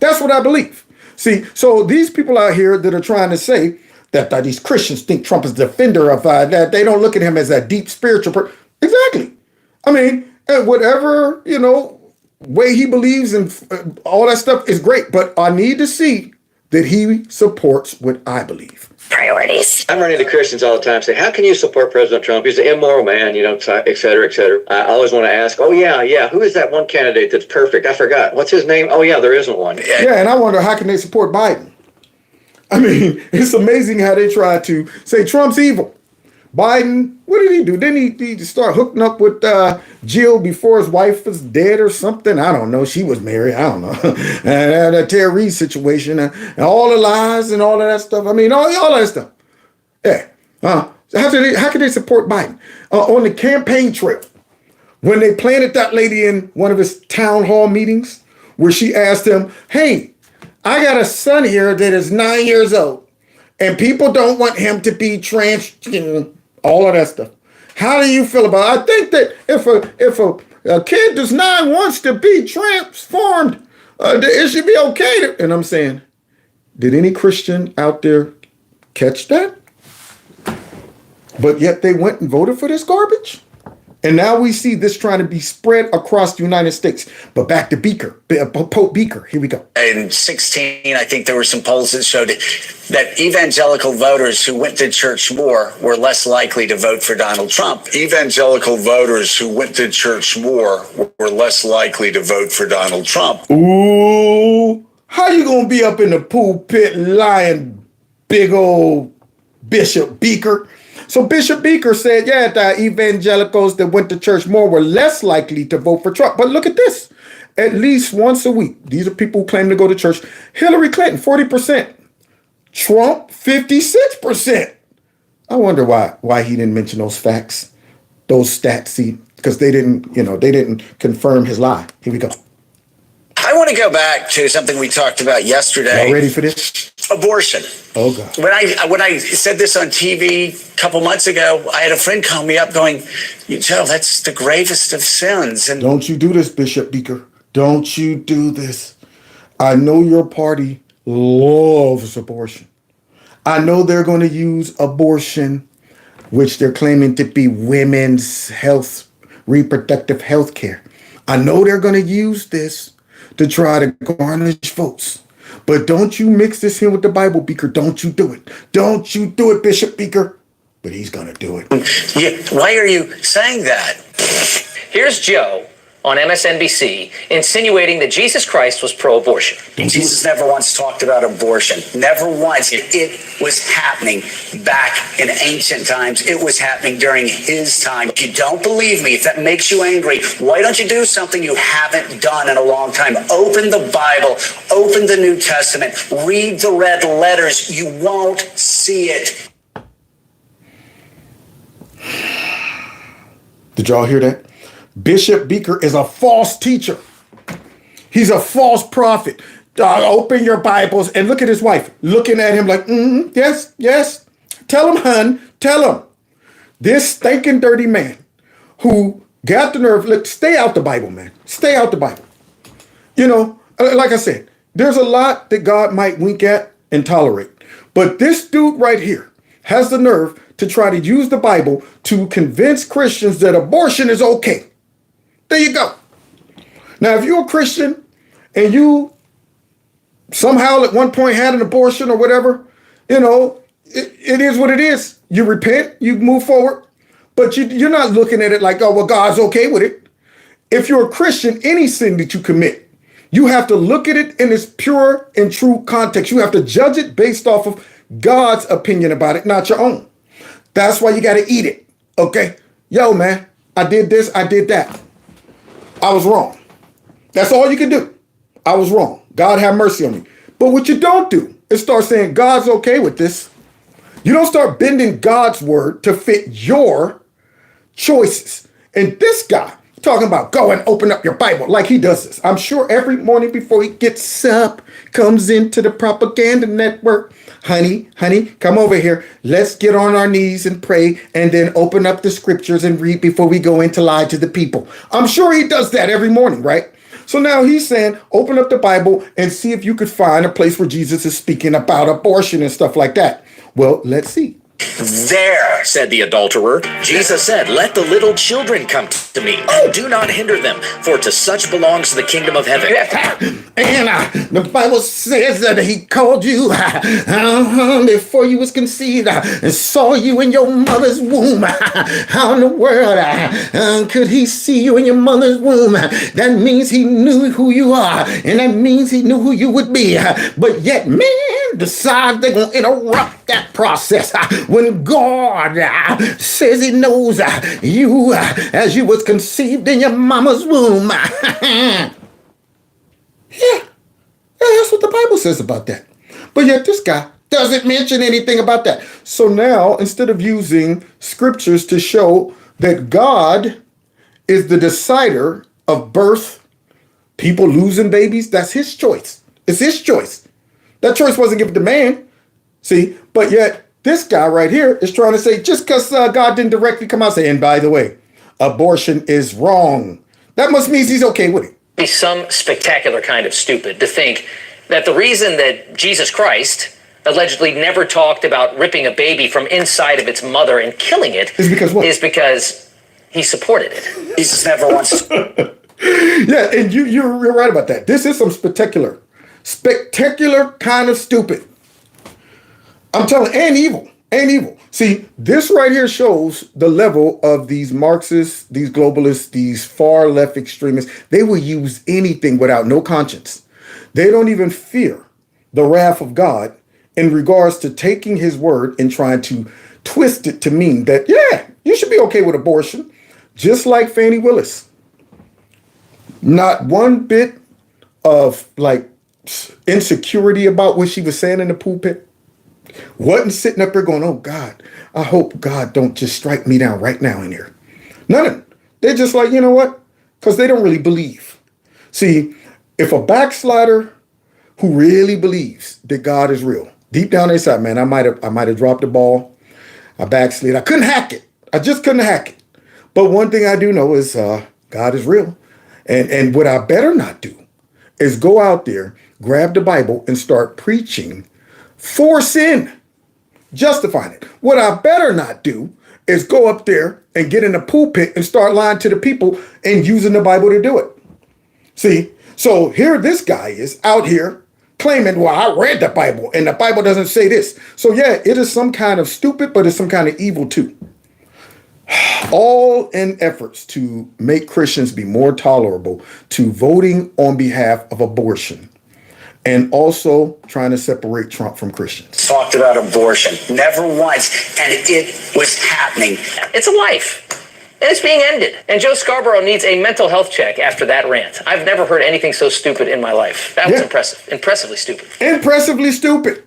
That's what I believe. See, so these people out here that are trying to say that these Christians think Trump is the defender of that, they don't look at him as a deep spiritual person. Exactly. I mean, whatever, way he believes and all that stuff is great. But I need to see that he supports what I believe. Priorities. I'm running into Christians all the time say, how can you support President Trump? He's an immoral man, et cetera, et cetera. I always want to ask, who is that one candidate that's perfect? I forgot. What's his name? Oh, yeah, there isn't one. Yeah, and I wonder, how can they support Biden? I mean, it's amazing how they try to say Trump's evil. Biden, what did he do? Didn't he start hooking up with Jill before his wife was dead or something? I don't know. She was married. I don't know. And that Terry Reid situation and all the lies and all of that stuff. I mean, all that stuff. Yeah. How can they support Biden? On the campaign trail, when they planted that lady in one of his town hall meetings where she asked him, hey, I got a son here that is 9 years old and people don't want him to be transgender. All of that stuff. How do you feel about it? I think that if a kid that's 9 wants to be transformed, it should be okay. And I'm saying, did any Christian out there catch that? But yet they went and voted for this garbage. And now we see this trying to be spread across the United States. But back to Pope Beaker. Here we go. In 16, I think there were some polls that showed that evangelical voters who went to church more were less likely to vote for Donald Trump. Evangelical voters who went to church more were less likely to vote for Donald Trump. Ooh, how you gonna be up in the pulpit lying, big old Bishop Beaker? So Bishop Beaker said, yeah, the evangelicals that went to church more were less likely to vote for Trump. But look at this. At least once a week, these are people who claim to go to church. Hillary Clinton, 40%. Trump, 56%. I wonder why he didn't mention those facts, those stats, because they didn't confirm his lie. Here we go. I want to go back to something we talked about yesterday. Y'all ready for this? Abortion. Oh God. When I said this on TV a couple months ago, I had a friend call me up going, Joe, that's the gravest of sins. And don't you do this, Bishop Beaker. Don't you do this. I know your party loves abortion. I know they're going to use abortion, which they're claiming to be women's health, reproductive health care. I know they're going to use this to try to garnish votes. But don't you mix this in with the Bible, Beaker. Don't you do it. Don't you do it, Bishop Beaker. But he's going to do it. Yeah, why are you saying that? Here's Joe on MSNBC insinuating that Jesus Christ was pro-abortion. Jesus never once talked about abortion. Never once. It was happening back in ancient times. It was happening during his time. If you don't believe me, if that makes you angry, why don't you do something you haven't done in a long time? Open the Bible, open the New Testament, read the red letters. You won't see it. Did y'all hear that? Bishop Beaker is a false teacher. He's a false prophet. Open your Bibles and look at his wife looking at him like, yes, yes. Tell him, hun, tell him. This stinking dirty man who got the nerve, look, stay out the Bible, man. Stay out the Bible. You know, like I said, there's a lot that God might wink at and tolerate. But this dude right here has the nerve to try to use the Bible to convince Christians that abortion is okay. There you go. Now, if you're a Christian and you somehow at one point had an abortion or whatever, you know, it is what it is. You repent, you move forward, but you're not looking at it like, oh, well, God's okay with it. If you're a Christian, any sin that you commit, you have to look at it in its pure and true context. You have to judge it based off of God's opinion about it, not your own. That's why you got to eat it. Okay. Yo, man, I did this. I did that. I was wrong. That's all you can do. I was wrong. God have mercy on me. But what you don't do is start saying God's okay with this. You don't start bending God's word to fit your choices. And this guy talking about go and open up your Bible like he does this. I'm sure every morning before he gets up, comes into the propaganda network. Honey, come over here. Let's get on our knees and pray and then open up the scriptures and read before we go in to lie to the people. I'm sure he does that every morning, right? So now he's saying, open up the Bible and see if you could find a place where Jesus is speaking about abortion and stuff like that. Well, let's see. There, said the adulterer. Jesus said, let the little children come to me, and do not hinder them, for to such belongs the kingdom of heaven. And the Bible says that he called you before you was conceived and saw you in your mother's womb. How in the world could he see you in your mother's womb? That means he knew who you are, and that means he knew who you would be. But yet, man, decides they're going to interrupt that process. When God says he knows you as you was conceived in your mama's womb. Yeah, that's what the Bible says about that. But yet this guy doesn't mention anything about that. So now, instead of using scriptures to show that God is the decider of birth, people losing babies, that's his choice. It's his choice. That choice wasn't given to man. See, but yet this guy right here is trying to say just because God didn't directly come out and say, and by the way, abortion is wrong. That must mean he's okay with it. Be some spectacular kind of stupid to think that the reason that Jesus Christ allegedly never talked about ripping a baby from inside of its mother and killing it is because he supported it. Jesus never once. Yeah, and you're right about that. This is some spectacular kind of stupid. I'm telling, and evil. See, this right here shows the level of these Marxists, these globalists, these far left extremists. They will use anything without no conscience. They don't even fear the wrath of God in regards to taking his word and trying to twist it to mean that, yeah, you should be okay with abortion, just like Fannie Willis. Not one bit of like insecurity about what she was saying in the pulpit. Wasn't sitting up there going, oh God, I hope God don't just strike me down right now in here. None of them. They're just like, you know what? Because they don't really believe. See, if a backslider who really believes that God is real Deep down inside, man, I might have dropped the ball. I backslid. I couldn't hack it. I just couldn't hack it. But one thing I do know is God is real. And what I better not do is go out there, grab the Bible, and start preaching for sin, justifying it. What I better not do is go up there and get in the pulpit and start lying to the people and using the Bible to do it. See, so here this guy is out here claiming, well, I read the Bible and the Bible doesn't say this. So yeah, it is some kind of stupid, but it's some kind of evil too. All in efforts to make Christians be more tolerable to voting on behalf of abortion and also trying to separate Trump from Christians. Talked about abortion, never once, and it was happening. It's a life. And it's being ended. And Joe Scarborough needs a mental health check after that rant. I've never heard anything so stupid in my life. That was impressive. Impressively stupid. Impressively stupid.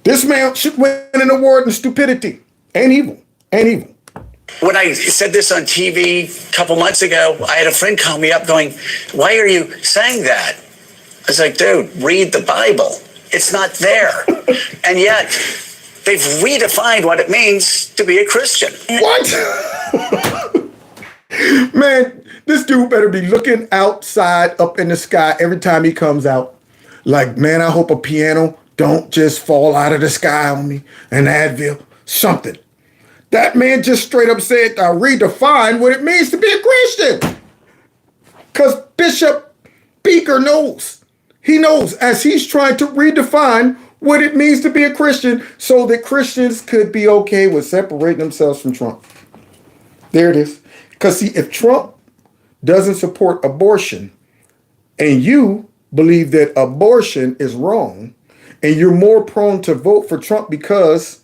This man should win an award in stupidity and evil. And evil. When I said this on TV a couple months ago, I had a friend call me up going, why are you saying that? I was like, dude, read the Bible. It's not there. And yet, they've redefined what it means to be a Christian. What? Man, this dude better be looking outside up in the sky every time he comes out. Like, man, I hope a piano don't just fall out of the sky on me. An Advil, something. That man just straight up said, I redefine what it means to be a Christian. Because Bishop Beaker knows. He knows as he's trying to redefine what it means to be a Christian so that Christians could be okay with separating themselves from Trump. There it is. Because see, if Trump doesn't support abortion and you believe that abortion is wrong and you're more prone to vote for Trump because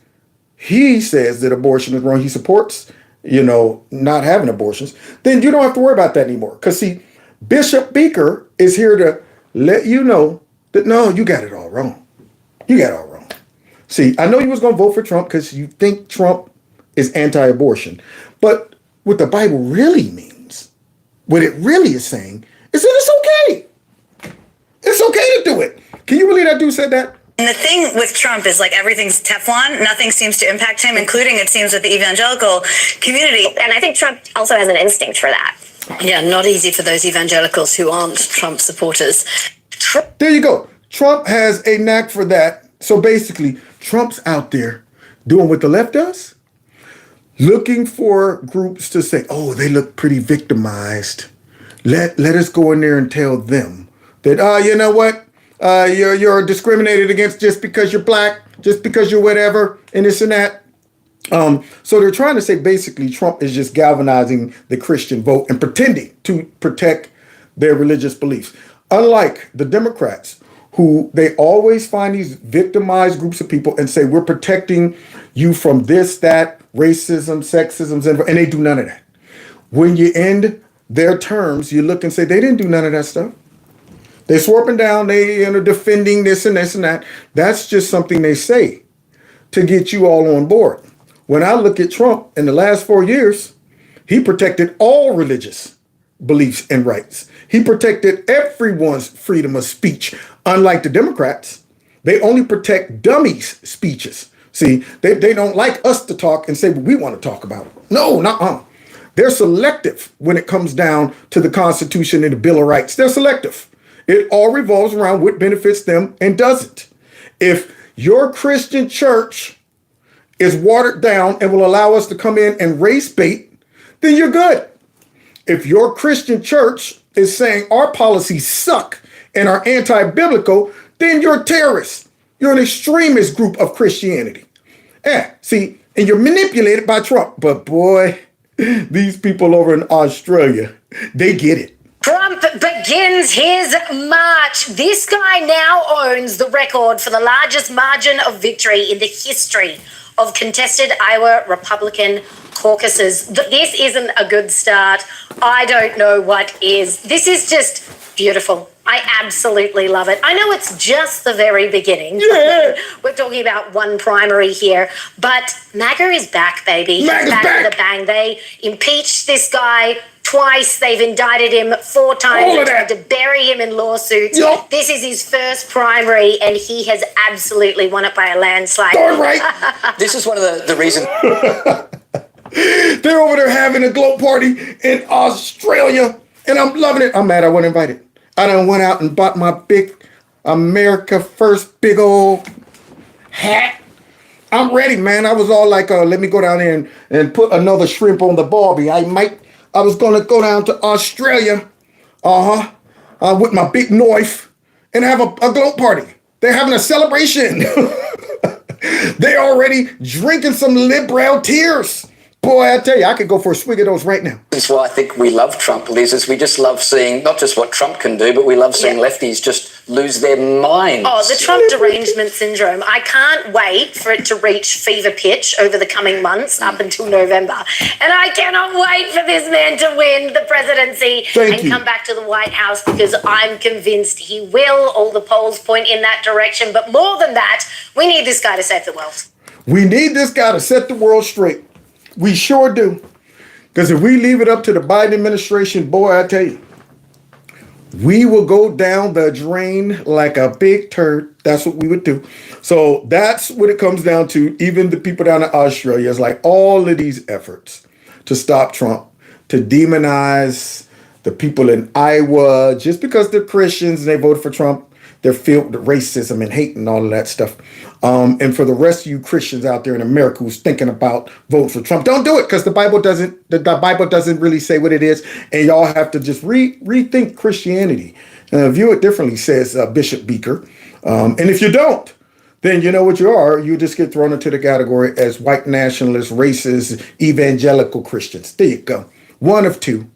he says that abortion is wrong, he supports, not having abortions, then you don't have to worry about that anymore. Because see, Bishop Beaker is here to let you know that, no, you got it all wrong. You got it all wrong. See, I know you was going to vote for Trump because you think Trump is anti-abortion. But what the Bible really means, what it really is saying, is that it's okay. It's okay to do it. Can you believe that dude said that? And the thing with Trump is like everything's Teflon. Nothing seems to impact him, including it seems with the evangelical community. And I think Trump also has an instinct for that. Yeah, not easy for those evangelicals who aren't Trump supporters. There you go. Trump has a knack for that. So basically, Trump's out there doing what the left does, looking for groups to say, oh, they look pretty victimized. Let us go in there and tell them that, you know what? You're discriminated against just because you're black, just because you're whatever, and this and that. So they're trying to say basically Trump is just galvanizing the Christian vote and pretending to protect their religious beliefs. Unlike the Democrats, who they always find these victimized groups of people and say, we're protecting you from this, that, racism, sexism, and they do none of that. When you end their terms, you look and say, they didn't do none of that stuff. They swore up and down, they defending this and this and that. That's just something they say to get you all on board. When I look at Trump in the last 4 years, he protected all religious beliefs and rights. He protected everyone's freedom of speech. Unlike the Democrats, they only protect dummies' speeches. See, they don't like us to talk and say what we want to talk about. No, nuh-uh. They're selective when it comes down to the Constitution and the Bill of Rights. They're selective. It all revolves around what benefits them and doesn't. If your Christian church is watered down and will allow us to come in and race bait, then you're good. If your Christian church is saying our policies suck and are anti-biblical, then you're a terrorist. You're an extremist group of Christianity. See, and you're manipulated by Trump. But boy, these people over in Australia, they get it. Trump begins his march. This guy now owns the record for the largest margin of victory in the history of contested Iowa Republican caucuses. This isn't a good start. I don't know what is. This is just beautiful. I absolutely love it. I know it's just the very beginning. Yeah. We're talking about one primary here, but MAGA is back, baby. MAGA's back back with a bang. They impeached this guy Twice they've indicted him, 4 times All they of tried that. to bury him in lawsuits. Yup. This is his first primary, and he has absolutely won it by a landslide. Darn right. This is one of the reasons. They're over there having a gloat party in Australia, and I'm loving it. I'm mad I wasn't invited. I done went out and bought my big America First big old hat. I'm ready, man. I was all like, let me go down there and put another shrimp on the barbie. I was going to go down to Australia, with my big knife and have a gloat party. They're having a celebration. They're already drinking some liberal tears. Boy, I tell you, I could go for a swig of those right now. This is why I think we love Trump, Liz, is we just love seeing not just what Trump can do, but we love seeing lefties just lose their minds. Oh, the Trump derangement syndrome. I can't wait for it to reach fever pitch over the coming months up until November. And I cannot wait for this man to win the presidency and come back to the White House, because I'm convinced he will. All the polls point in that direction. But more than that, we need this guy to save the world. We need this guy to set the world straight. We sure do. Because if we leave it up to the Biden administration, boy, I tell you, we will go down the drain like a big turd. That's what we would do. So that's what it comes down to. Even the people down in Australia is like all of these efforts to stop Trump, to demonize the people in Iowa just because they're Christians and they voted for Trump. They're filled with racism and hate and all of that stuff. And for the rest of you Christians out there in America who's thinking about voting for Trump, don't do it, because the Bible doesn't really say what it is, and y'all have to just rethink Christianity, view it differently, says Bishop Beaker. And if you don't, then you know what you are. You just get thrown into the category as white nationalist, racist, evangelical Christians. There you go. One of two.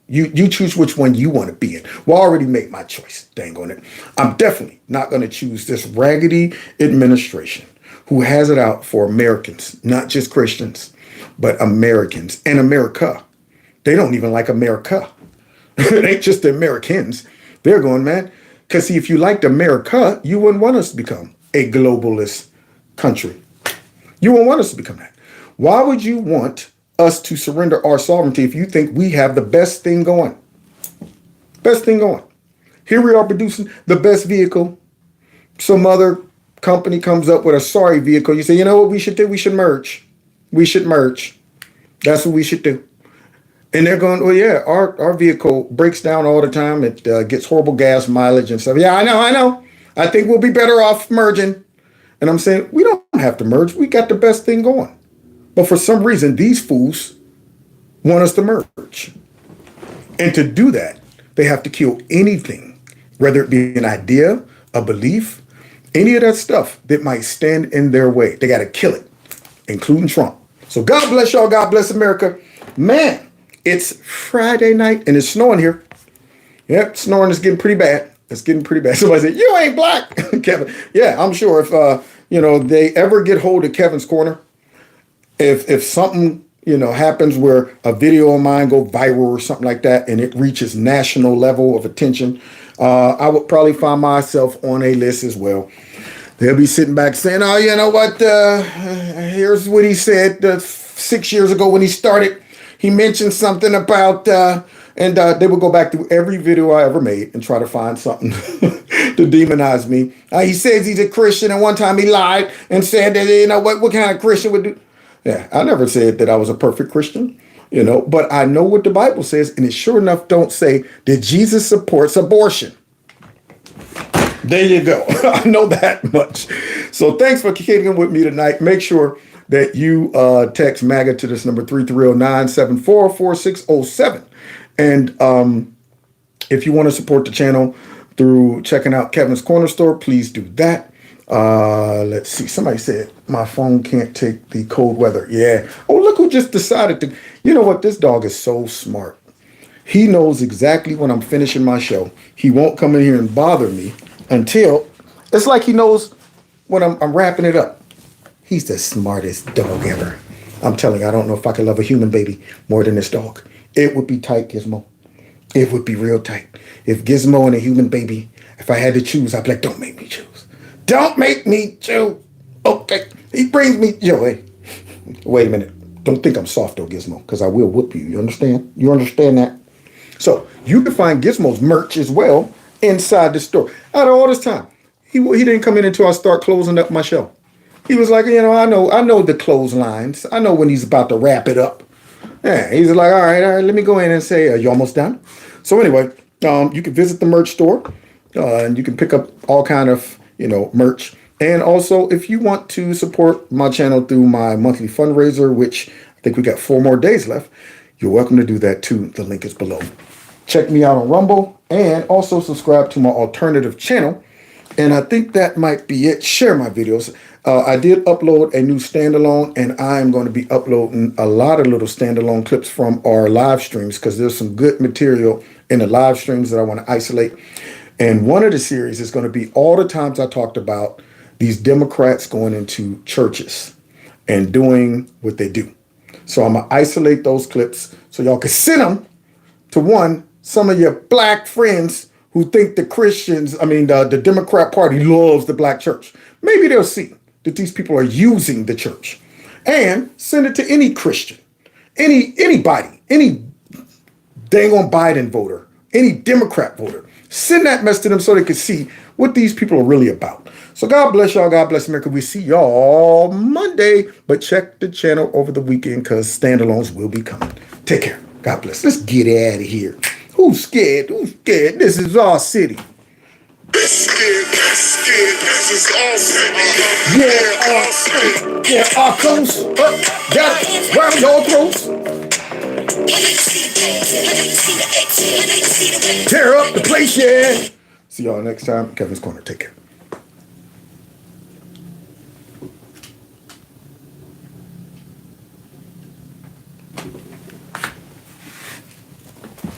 You choose which one you want to be in. Well, I already made my choice. Dang on it. I'm definitely not going to choose this raggedy administration who has it out for Americans, not just Christians, but Americans and America. They don't even like America. It ain't just the Americans. They're going, man, because see, if you liked America, you wouldn't want us to become a globalist country. You wouldn't want us to become that. Why would you want us to surrender our sovereignty if you think we have the best thing going? Best thing going. Here we are producing the best vehicle. Some other company comes up with a sorry vehicle. You say, you know what we should do? We should merge. We should merge. That's what we should do. And they're going, well, yeah, our vehicle breaks down all the time. It gets horrible gas mileage and stuff. Yeah, I know. I think we'll be better off merging. And I'm saying, we don't have to merge. We got the best thing going. But for some reason, these fools want us to merge. And to do that, they have to kill anything, whether it be an idea, a belief, any of that stuff that might stand in their way. They got to kill it, including Trump. So God bless y'all. God bless America. Man, it's Friday night and it's snowing here. Yep, snowing is getting pretty bad. It's getting pretty bad. Somebody said, you ain't black, Kevin. Yeah, I'm sure if, they ever get hold of Kevin's Corner, if something, happens where a video of mine go viral or something like that and it reaches national level of attention, I would probably find myself on a list as well. They'll be sitting back saying, oh, you know what? Here's what he said 6 years ago when he started. He mentioned something about, and they would go back through every video I ever made and try to find something to demonize me. He says he's a Christian, and one time he lied and said that, what kind of Christian would do? Yeah, I never said that I was a perfect Christian, but I know what the Bible says, and it sure enough don't say that Jesus supports abortion. There you go. I know that much. So thanks for kicking with me tonight. Make sure that you text MAGA to this number 330-974-4607. And if you want to support the channel through checking out Kevin's Corner Store, please do that. Let's see. Somebody said my phone can't take the cold weather. Yeah. Oh, look who just decided to. You know what? This dog is so smart. He knows exactly when I'm finishing my show. He won't come in here and bother me until it's like he knows when I'm wrapping it up. He's the smartest dog ever. I'm telling you, I don't know if I could love a human baby more than this dog. It would be tight, Gizmo. It would be real tight. If Gizmo and a human baby, if I had to choose, I'd be like, don't make me choose. Don't make me choose. Okay. He brings me joy. Wait a minute. Don't think I'm soft though, Gizmo, because I will whoop you. You understand? You understand that? So you can find Gizmo's merch as well inside the store. Out of all this time, he didn't come in until I start closing up my show. He was like, I know the clotheslines. I know when he's about to wrap it up. Yeah, he's like, all right, let me go in and say, are you almost done? So anyway, you can visit the merch store and you can pick up all kind of, merch. And also, if you want to support my channel through my monthly fundraiser, which I think we got 4 more days left, you're welcome to do that too. The link is below. Check me out on Rumble and also subscribe to my alternative channel. And I think that might be it. Share my videos. I did upload a new standalone, and I'm going to be uploading a lot of little standalone clips from our live streams because there's some good material in the live streams that I want to isolate. And one of the series is going to be all the times I talked about these Democrats going into churches and doing what they do. So I'm going to isolate those clips so y'all can send them to some of your black friends who think the Democrat Party loves the black church. Maybe they'll see that these people are using the church. And send it to any Christian, anybody, any dang on Biden voter, any Democrat voter. Send that message to them so they can see what these people are really about. So God bless y'all. God bless America. We see y'all Monday. But check the channel over the weekend because standalones will be coming. Take care. God bless. Let's get out of here. Who's scared? Who's scared? This is our city. This is our city. Yeah, our city. Yeah, our coast. Got it. Round your throats. Tear up the place, yeah. See y'all next time. Kevin's Corner. Take care.